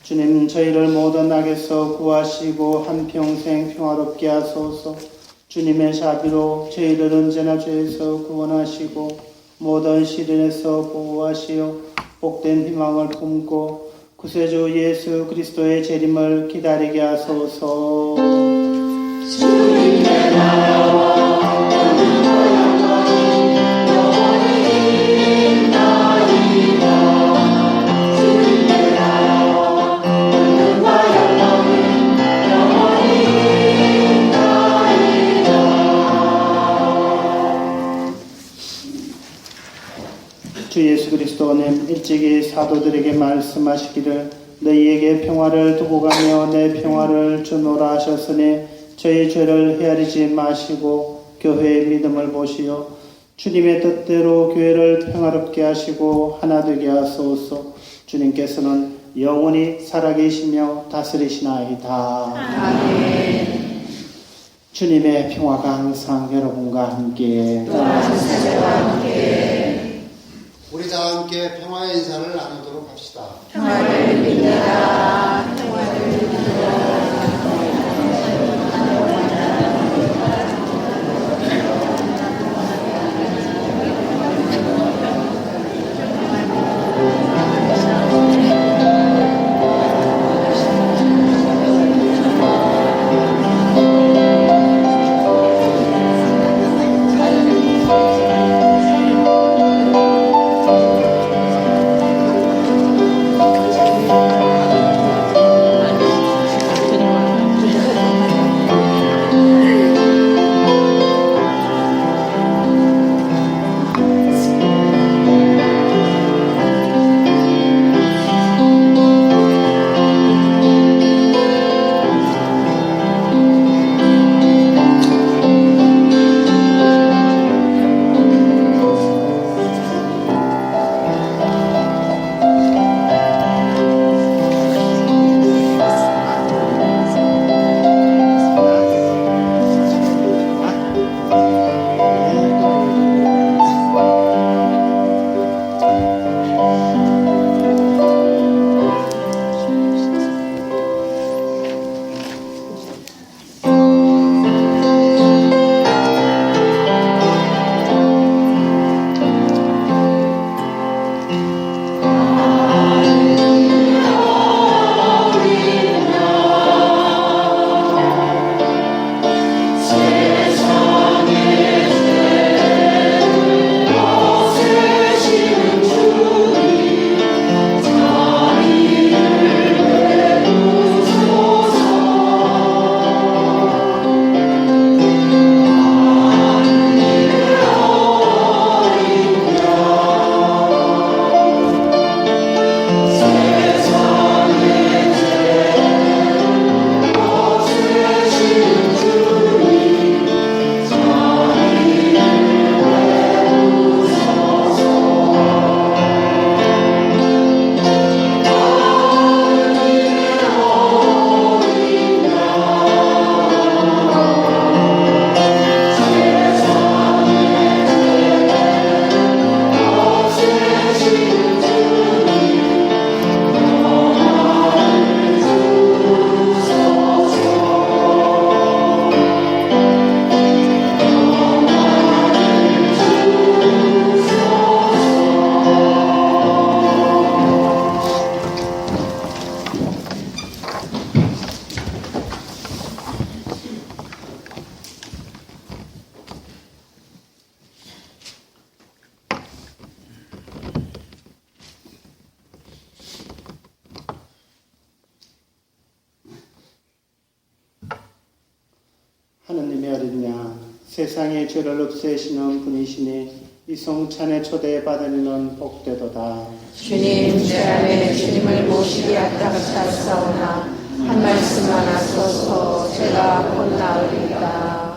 Speaker 9: 주님, 저희를 모든 악에서 구하시고 한평생 평화롭게 하소서. 주님의 자비로 저희를 언제나 죄에서 구원하시고 모든 시련에서 보호하시어 복된 희망을 품고 구세주 예수 그리스도의 재림을 기다리게 하소서. 주님의 나라와 주 예수 그리스도는 일찍이 사도들에게 말씀하시기를 너희에게 평화를 두고 가며 내 평화를 주노라 하셨으니 저희 죄를 헤아리지 마시고 교회의 믿음을 보시어 주님의 뜻대로 교회를 평화롭게 하시고 하나 되게 하소서. 주님께서는 영원히 살아계시며 다스리시나이다.
Speaker 4: 아멘.
Speaker 9: 주님의 평화가 항상 여러분과 함께
Speaker 4: 또한 사제와 함께
Speaker 7: 우리 다 함께 평화의 인사를 나누도록 합시다.
Speaker 4: 평화를 빕니다. 평화를 빕니다.
Speaker 9: 하느님의 어린 양, 세상의 죄를 없애시는 분이시니 이 성찬에 초대받으리는 복되도다.
Speaker 4: 주님, 제 안에 주님을 모시기 아깝사오나 한 말씀만 하소서. 제가 곧 나으리이다.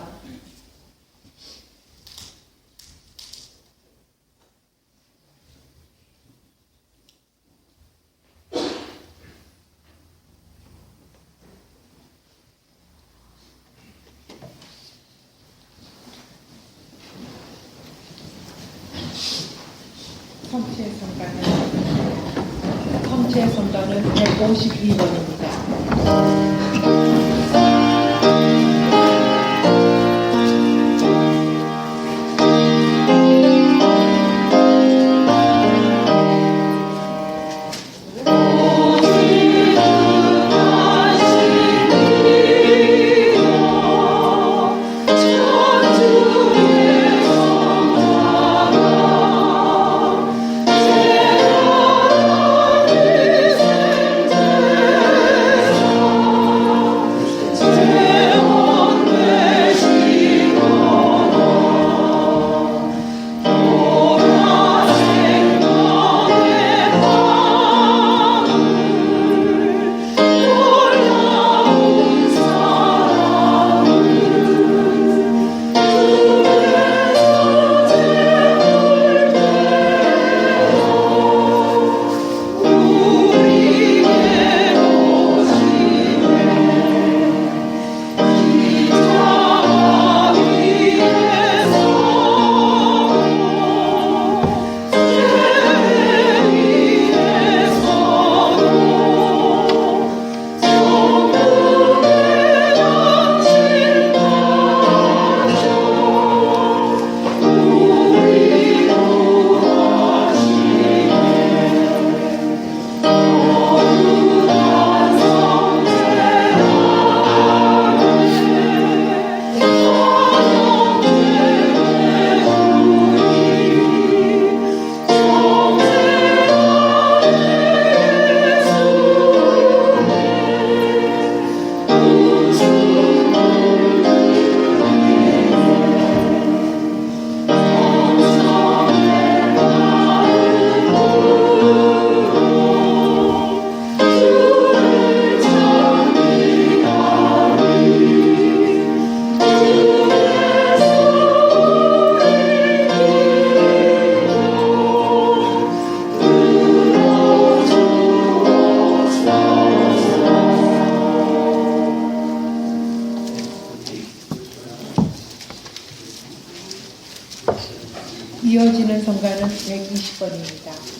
Speaker 1: 성취의 선거는 152번입니다.
Speaker 5: 주
Speaker 1: 드리는 성가는 120번입니다.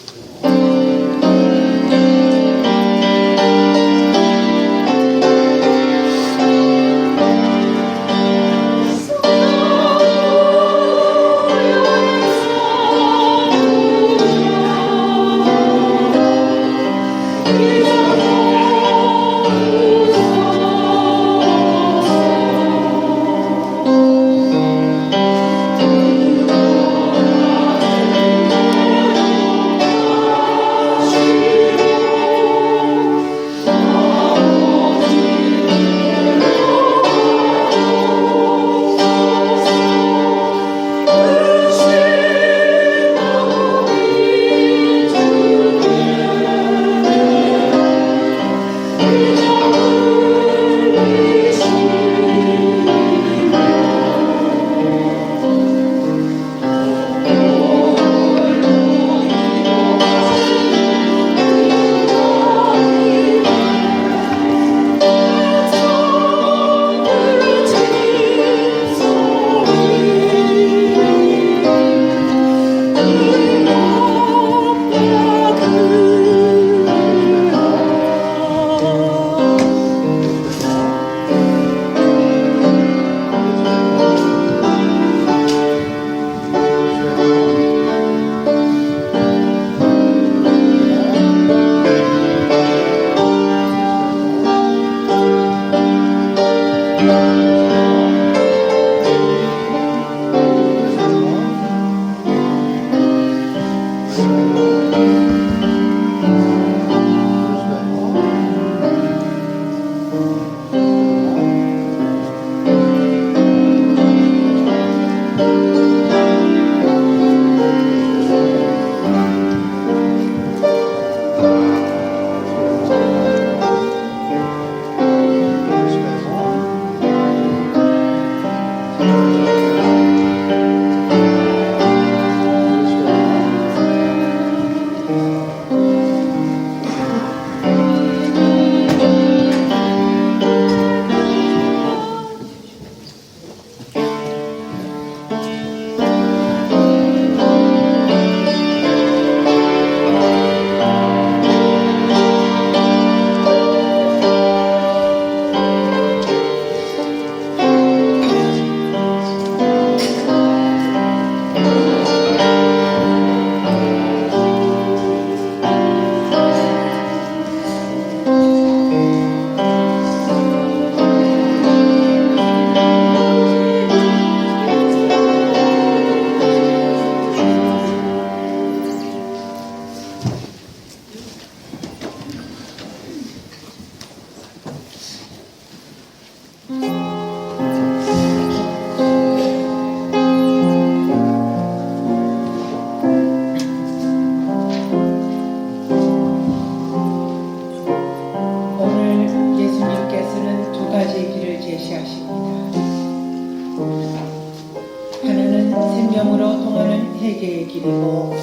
Speaker 1: 생명으로 통하는 회개의 길이고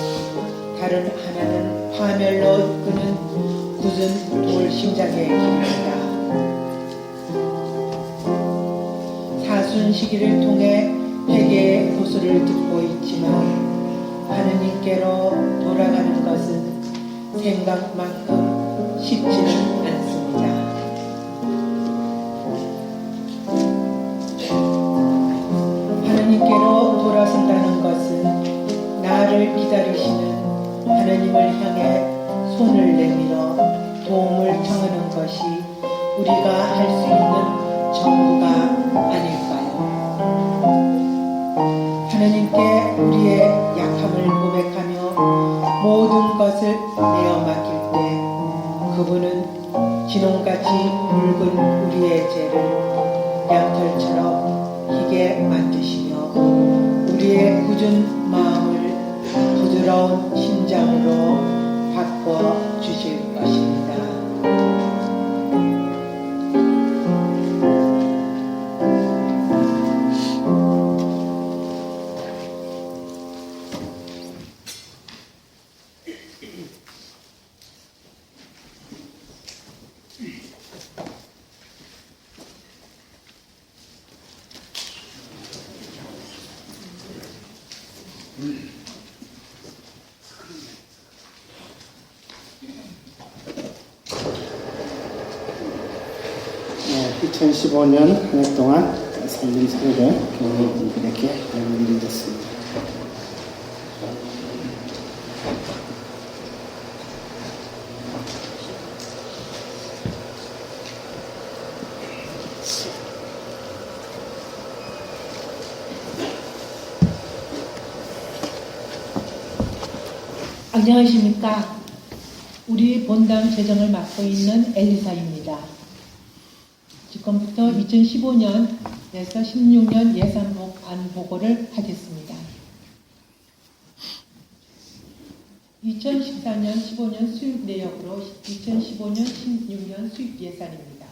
Speaker 1: 다른 하나는 파멸로 이끄는 굳은 돌 심장의 길입니다. 사순 시기를 통해 회개의 호소를 듣고 있지만 하느님께로 돌아가는 것은 생각만큼 쉽지는 않습니다. 하느님께로 돌아선다는 것은 나를 기다리시는 하느님을 향해 손을 내밀어 도움을 청하는 것이 우리가 할 수 있는 전부가 아닐까요? 하느님께 우리의 약함을 고백하며 모든 것을 내어 맡길 때 그분은 진홍같이 붉은 우리의 죄를 양털처럼 희게 만드시며 우리의 굳은 마음을 부드러운 심장으로 바꿔 주실 것입니다.
Speaker 9: 2015년 한 해 동안 살림 상의를 교우분들에게 내려드렸습니다.
Speaker 1: 안녕하십니까. 우리 본당 재정을 맡고 있는 엘리사입니다. 지금부터 2015년에서 16년 예산안 보고를 하겠습니다. 2014년 15년 수입 내역으로 2015년 16년 수입 예산입니다.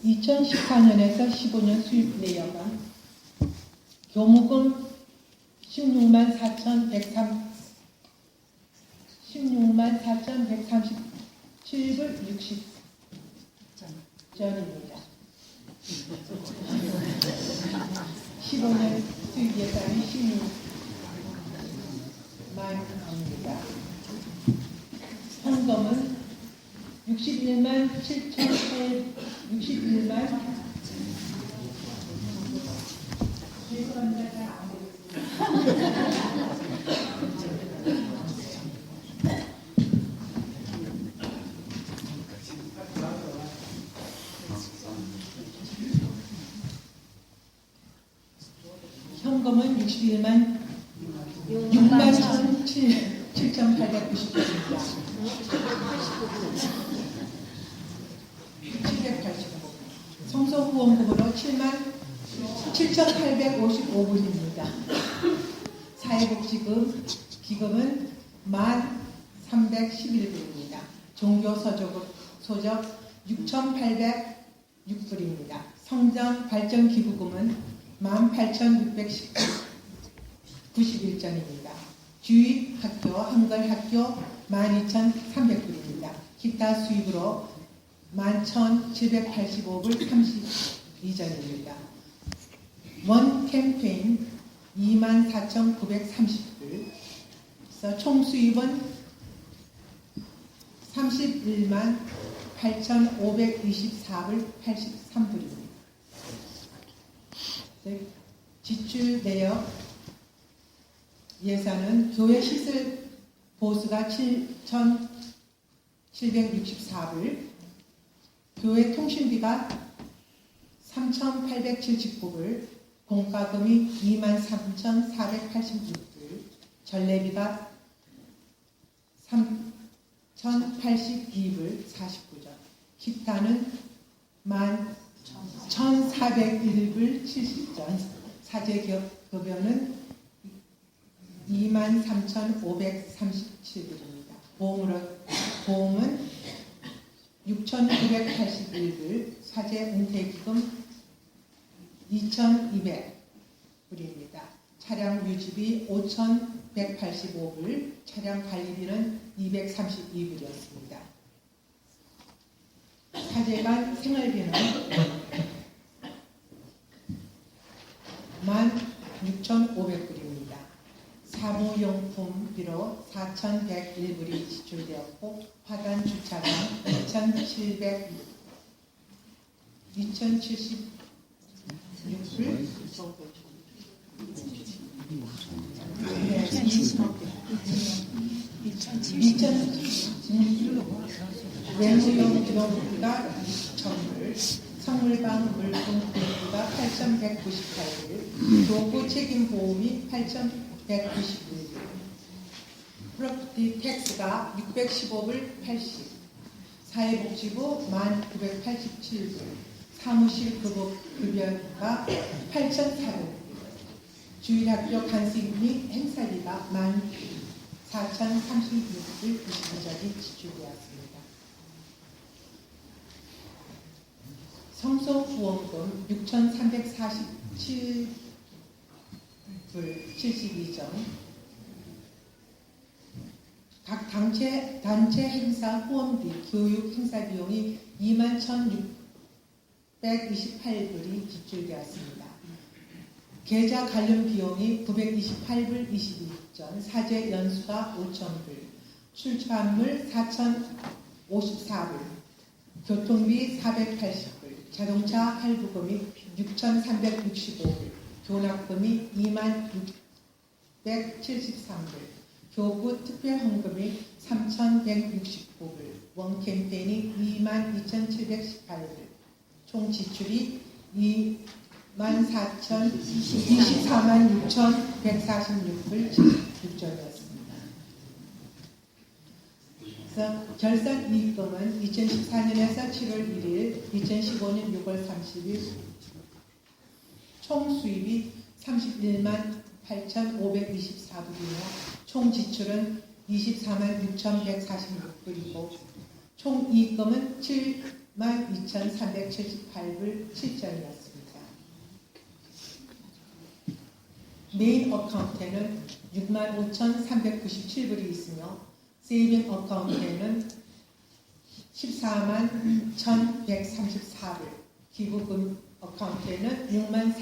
Speaker 1: (2014년에서 15년) 수입 내역은 교무금 16만 4,137불 60전입니다. 15년 수입 예산이 16만입니다. 헌금은 61만 7,890원입니다. 785. 성소후원금으로 77,855불입니다. 사회복지금 기금은 1,311불입니다. 종교소적 6,806불입니다. 성전 발전기부금은 18,691전입니다. 주입학교, 한글학교 12,300불입니다. 기타 수입으로 11,785불 32전입니다. 원 캠페인 24,930불, 총 수입은 31만 8,524불 83불입니다. 지출 내역 예산은 교회 시설 보수가 7,764불, 교회 통신비가 3,879불, 공과금이 23,486불, 전례비가 3,082불 49전, 기타는 11,401불 70전, 사제급여는 23,537불입니다. 보험은 6,981불, 사제 은퇴기금 2,200불입니다. 차량 유지비 5,185불, 차량 관리비는 232불이었습니다. 사제간 생활비는 16,500불입니다. 사무용품비로 4,101불이 지출되었고, 화단 주차장 2,076불, 2,000 외무용 비용비가 6,000불, 성물방 물품 비용비가 8,198불, 도구 책임보험이 8,191불, 프로퍼티 텍스가 615불 80, 사회복지부 1,987불, 사무실 급여가 8,400불, 주일학교 간식 및 행사비가 14,036불 92전이 지출되었습니다. 성소후원금 6,347불 72전, 각 단체 행사 후원비, 교육 행사 비용이 21,628불이 지출되었습니다. 계좌 관련 비용이 928불 22전, 사제 연수가 5,000불, 출판물 4,054불, 교통비 480불, 자동차 할부금이 6,365불, 교납금이 22,673불, 교구 특별헌금이 3,169불, 원 캠페인이 22,718불, 총 지출이 246,146불 76전이었습니다. 그래서 결산 이익금은 2014년에서 7월 1일, 2015년 6월 30일 총 수입이 31만 8,524불이며 총 지출은 24만 6,146불이고 총 이익금은 7만 2,378불 7전이었습니다. 메인 어카운트에는 6만 5,397불이 있으며 세이빙 어카운트에는 14만 1,134불, 기부금 어카운트에는 6만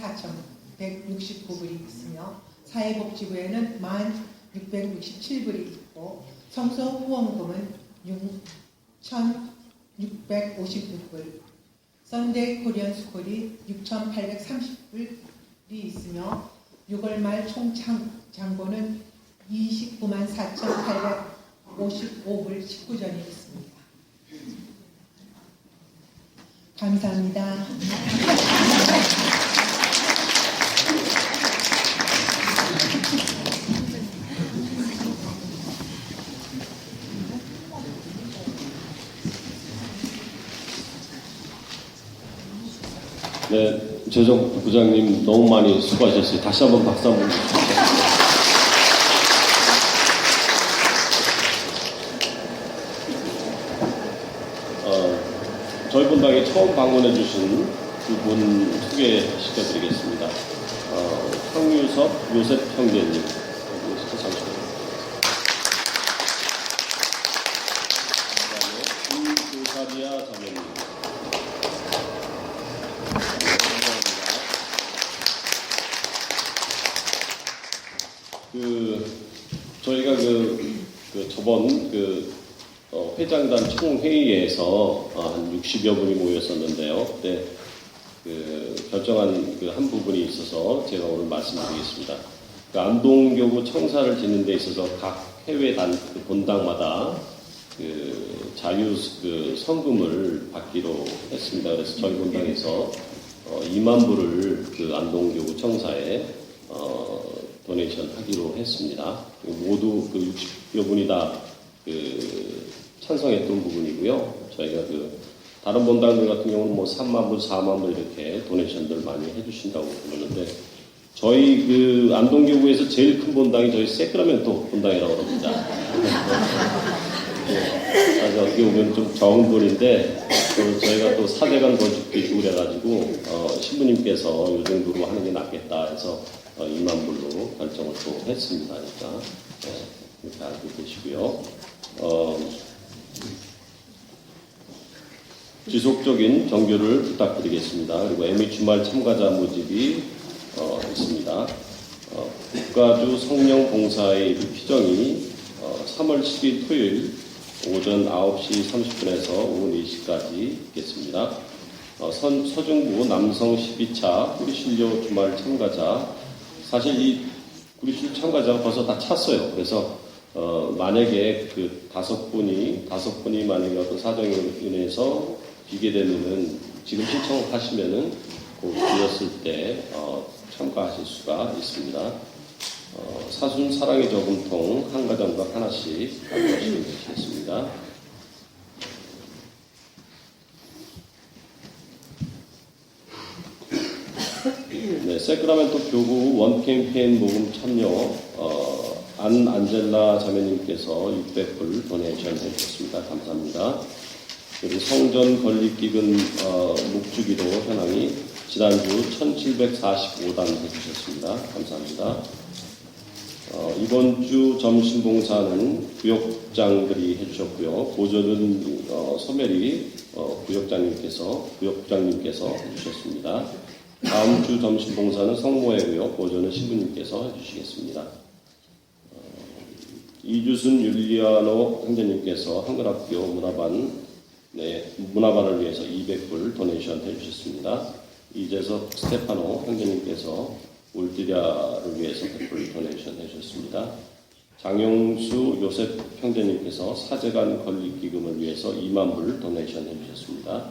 Speaker 1: 4,169불이 있으며 사회복지부에는 1,667불이 있고 성서 후원금은 6,656불, 썬데이 코리안 스쿨이 6,830불이 있으며 6월 말 총 잔고는 29만 4,855불 19전이 있습니다. 감사합니다.
Speaker 10: 네, 재정 부장님 너무 많이 수고하셨어요. 다시 한번 박수 한번 주시죠. 저희 본당에 처음 방문해 주신 두 분 소개시켜드리겠습니다. 황유섭 요셉 형제님. 잠시만요. 그다음에 김조사리아 자매님. 저희가 저번 회장단 총회의에서 한 60여 분이 모였었는데요. 그때 결정한 한 부분이 있어서 제가 오늘 말씀드리겠습니다. 안동교구 청사를 짓는 데 있어서 각 해외 본당마다 자유 성금을 받기로 했습니다. 그래서 저희 본당에서 2만 불을 안동교구 청사에 도네이션 하기로 했습니다. 모두 60여 분이 다 찬성했던 부분이고요. 저희가 다른 본당들 같은 경우는 3만 불, 4만 불 이렇게 도네이션들 많이 해주신다고 그러는데 저희 안동교구에서 제일 큰 본당이 저희 세크라멘토 본당이라고 합니다. 여기 오면 좀 적은 돈인데 저희가 또 4대간 건축도 있고 그래가지고 신부님께서 이 정도로 하는 게 낫겠다 해서 2만 불로 결정을 또 했습니다. 그러니까 이렇게 알고 계시고요. 지속적인 정규를 부탁드리겠습니다. 그리고 ME 주말 참가자 모집이 있습니다. 국가주 성령 봉사의 피정이 3월 10일 토요일 오전 9시 30분에서 오후 4시까지 있겠습니다. 서중부 남성 12차 구리신료 주말 참가자, 사실 이 구리신료 참가자가 벌써 다 찼어요. 그래서 만약에 다섯 분이 만약에 어떤 사정에 인해서 비게 되면은 지금 신청하시면은 비었을 때 참가하실 수가 있습니다. 사순 사랑의 저금통 한 가정당 하나씩 가져가시면 되시겠습니다. 네, 세크라멘토 교구 원 캠페인 모금 참여 안젤라 자매님께서 600불 도네이션 해주셨습니다. 감사합니다. 그리고 성전 건립기금 묵주기도 현황이 지난주 1745단 해주셨습니다. 감사합니다. 이번 주 점심봉사는 구역장들이 해주셨고요. 보조는 소멸이 구역장님께서 해주셨습니다. 다음 주 점심봉사는 성모회고요. 보조는 신부님께서 해주시겠습니다. 이주순 율리아노 형제님께서 한글학교 문화반을 위해서 200불 도네이션 해주셨습니다. 이재석 스테파노 형제님께서 울디리아를 위해서 100불 도네이션 해주셨습니다. 장용수 요셉 형제님께서 사제관 건립기금을 위해서 2만 불 도네이션 해주셨습니다.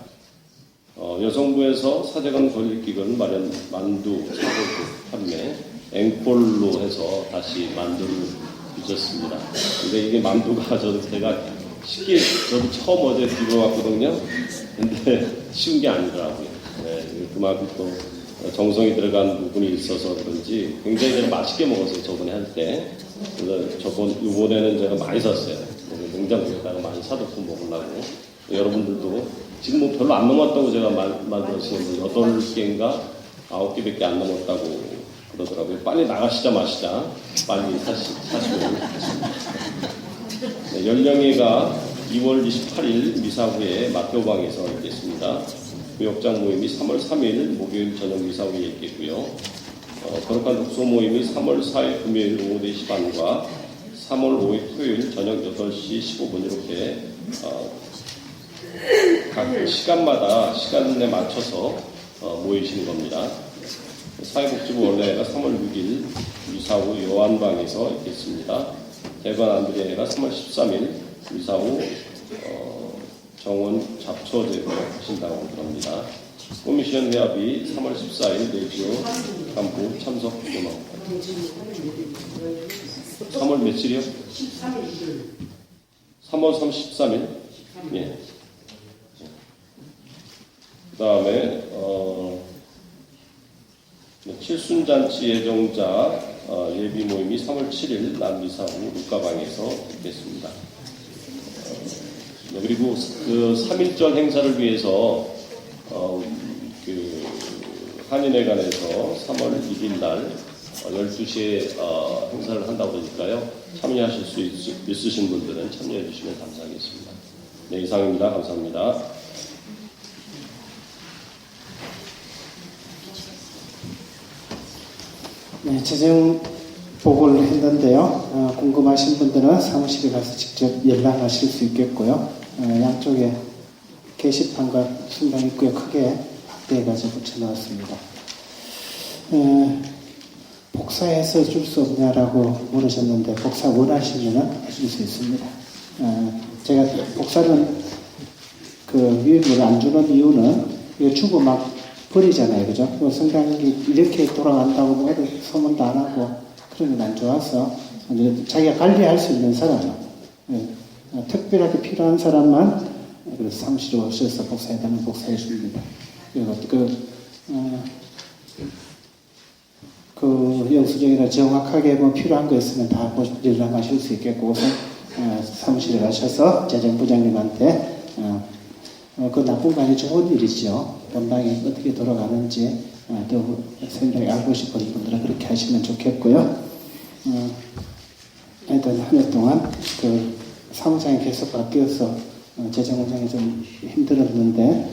Speaker 10: 여성부에서 사제관 건립기금 마련 만두 사고국 판매 앵콜로 해서 다시 만두를 빚었습니다. 근데 이게 만두가 제가 쉽게 저도 처음 어제 비벼봤거든요. 근데 쉬운 게 아니더라고요. 네, 그만큼 또 정성이 들어간 부분이 있어서 그런지 굉장히 맛있게 먹었어요. 저번에 할 때. 그래서 이번에는 제가 많이 샀어요. 냉장고에다가 많이 사놓고 먹으려고. 여러분들도 지금 뭐 별로 안 넘었다고 제가 만들었어요. 8개인가 9개밖에 안 넘었다고 그러더라고요. 빨리 나가시자 마시자 빨리 사시고 네, 연령회가 2월 28일 미사 후에 마테오방에서 있겠습니다. 구역장 모임이 3월 3일 목요일 저녁 미사 후에 있겠고요. 거룩한 독서 모임이 3월 4일 금요일 오후 4시 반과 3월 5일 토요일 저녁 8시 15분 이렇게 각 시간에 맞춰서 모이시는 겁니다. 사회복지부 원래가 3월 6일 미사 후 요한방에서 있겠습니다. 대관 안드레가 3월 13일 미사 후 정원 잡초제로 하신다고 들었습니다. 코미션 회합이 3월 14일 내지오 간부 참석 요망입니다. 3월 며칠이요? 3월 13일? 예. 그 다음에 칠순잔치 예정자 예비 모임이 3월 7일 남미사 후 루카방에서 있겠습니다. 그리고 그 3.1절 행사를 위해서 그 한인회관에서 3월 1일 날 12시에 행사를 한다고 그러니까요. 참여하실 수 있으신 분들은 참여해 주시면 감사하겠습니다. 네, 이상입니다. 감사합니다.
Speaker 9: 네, 재정 보고를 했는데요. 궁금하신 분들은 사무실에 가서 직접 연락하실 수 있겠고요. 양쪽에 게시판과 순방 입구에 크게 확대해가지고 붙여놨습니다. 복사해서 줄 수 없냐라고 물으셨는데 복사 원하시면 해줄 수 있습니다. 제가 복사는 그 유인물을 안 주는 이유는 이거 주고 막 버리잖아요, 그죠? 성당이 이렇게 돌아간다고 뭐 소문도 안 하고 그런 건 안 좋아서 자기가 관리할 수 있는 사람, 특별하게 필요한 사람만 그래서 사무실에 오셔서 복사해달라면 복사해 줍니다. 그리고 그 영수증이나 정확하게 뭐 필요한 거 있으면 다 연락하실 수 있겠고 우선 사무실에 가셔서 재정부장님한테 그 나쁜 거 아니 좋은 일이죠. 본당이 어떻게 돌아가는지 더 생각이 알고 싶은 분들은 그렇게 하시면 좋겠고요. 하여튼 한 해 동안 그 사무장이 계속 바뀌어서 재정부장이 좀 힘들었는데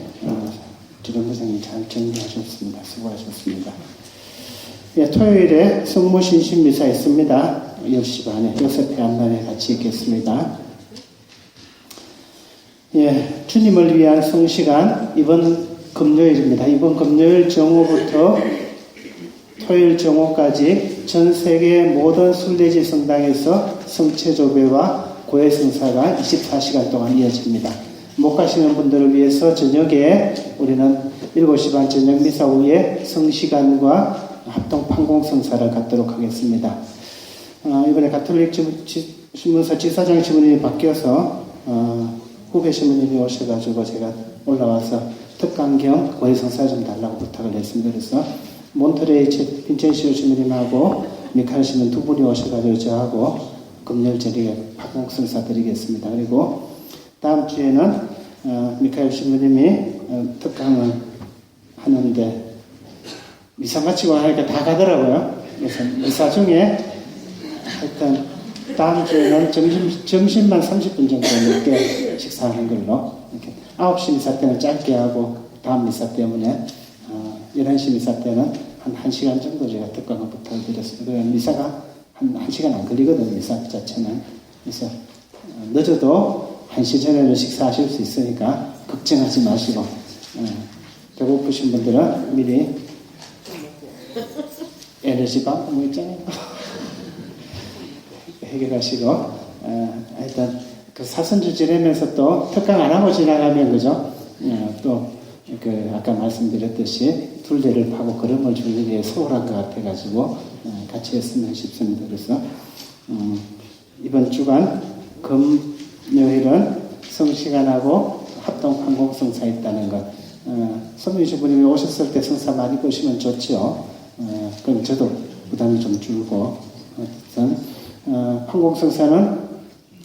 Speaker 9: 재정부장이 잘 정리하셨습니다. 수고하셨습니다. 예, 토요일에 성모신신미사 있습니다. 10시 반에 요셉회 안만에 같이 있겠습니다. 예, 주님을 위한 성시간 이번 금요일입니다. 이번 금요일 정오부터 토요일 정오까지 전 세계 모든 순례지 성당에서 성체조배와 고해성사가 24시간 동안 이어집니다. 못 가시는 분들을 위해서 저녁에 우리는 7시 반 저녁 미사 후에 성시간과 합동 판공성사를 갖도록 하겠습니다. 이번에 가톨릭 신문사 지사장 신부님이 바뀌어서 후배 신부님이 오셔가지고 제가 올라와서 특강경 고해성사 좀 달라고 부탁을 했습니다. 그래서 몬트레이 빈첸시오 신부님하고 미카엘 신부님 두 분이 오셔가지고 저하고 금요일 저녁에 판공성사 드리겠습니다. 그리고 다음 주에는 미카엘 신부님이 특강을 하는데 미사 마치고 하니까 다 가더라고요. 그래서 미사 중에 하여튼 다음 주에는 점심만 30분 정도 늦게 식사하는 걸로 이렇게 9시 미사 때는 짧게 하고 다음 미사 때문에 11시 미사 때는 한 1시간 정도 제가 특강을 부탁을 드렸습니다. 미사가 한 1시간 안 걸리거든요. 미사 자체는.
Speaker 2: 그래서 늦어도 1시 전에는 식사하실 수 있으니까 걱정하지 마시고 배고프신 분들은 미리 에너지밥 뭐 있잖아요. 해결하시고 일단 그 사선주 지내면서 또 특강 안 하고 지나가면 그죠? 또 그 아까 말씀드렸듯이 둘레를 파고 걸음을 줄이기에 소홀한 것 같아가지고 같이 했으면 싶습니다. 그래서 이번 주간 금요일은 성시간하고 합동 판공성사 있다는 것. 손민수 부님이 오셨을 때 성사 많이 보시면 좋죠. 그럼 저도 부담이 좀 줄고. 판공성사는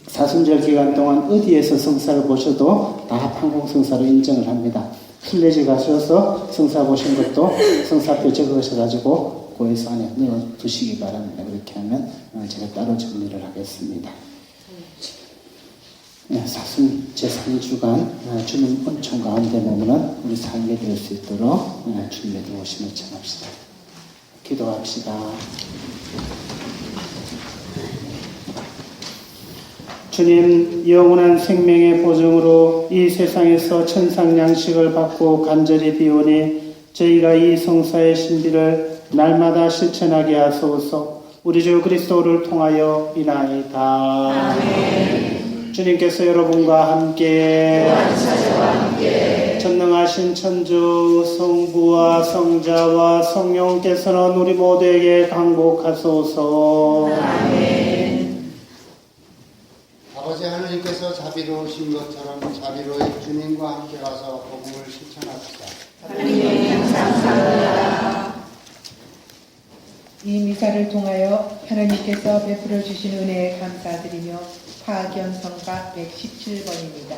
Speaker 2: 사순절 기간 동안 어디에서 성사를 보셔도 다 판공성사로 인정을 합니다. 순례지 가셔서 성사 보신 것도 성사표 적으셔가지고 고해서 안에 넣어두시기 바랍니다. 그렇게 하면 제가 따로 정리를 하겠습니다. 사순 제3주간 주님 은총 가운데 머무는 우리 삶이 될 수 있도록 주님의 도우심을 청합시다. 기도합시다. 주님, 영원한 생명의 보증으로 이 세상에서 천상 양식을 받고 간절히 비오니 저희가 이 성사의 신비를 날마다 실천하게 하소서. 우리 주 그리스도를 통하여 이나이다. 아멘. 주님께서 여러분과 함께 전능하신 천주 성부와 성자와 성령께서는 우리 모두에게 강복하소서. 아멘.
Speaker 7: 아버지 하나님께서 자비로우신 것처럼 자비로이 주님과 함께 가서 복음을 실천합시다.
Speaker 4: 하나님 감사합니다.
Speaker 1: 이 미사를 통하여 하나님께서 베풀어 주신 은혜에 감사드리며 파견 성가 117번입니다.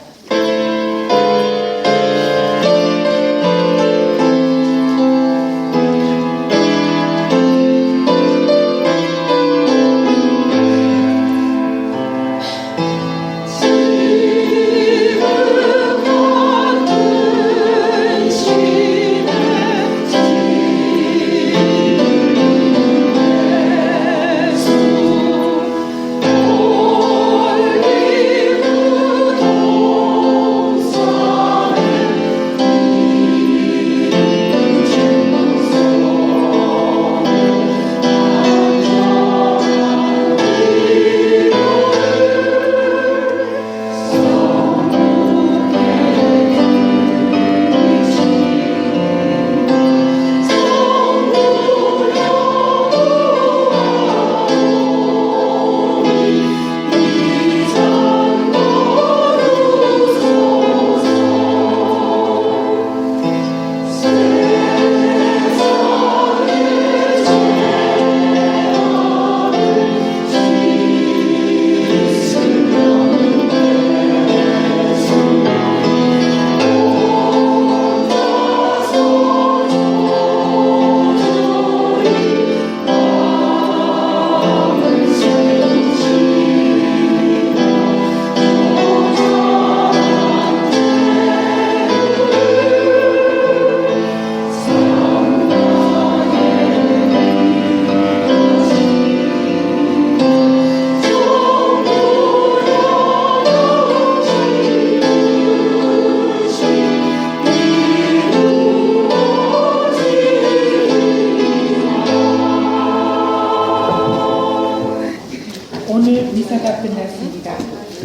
Speaker 1: 오늘 미사가 끝났습니다.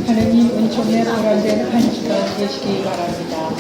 Speaker 1: 하느님 은총에 보람된 한 주간 되시기 바랍니다.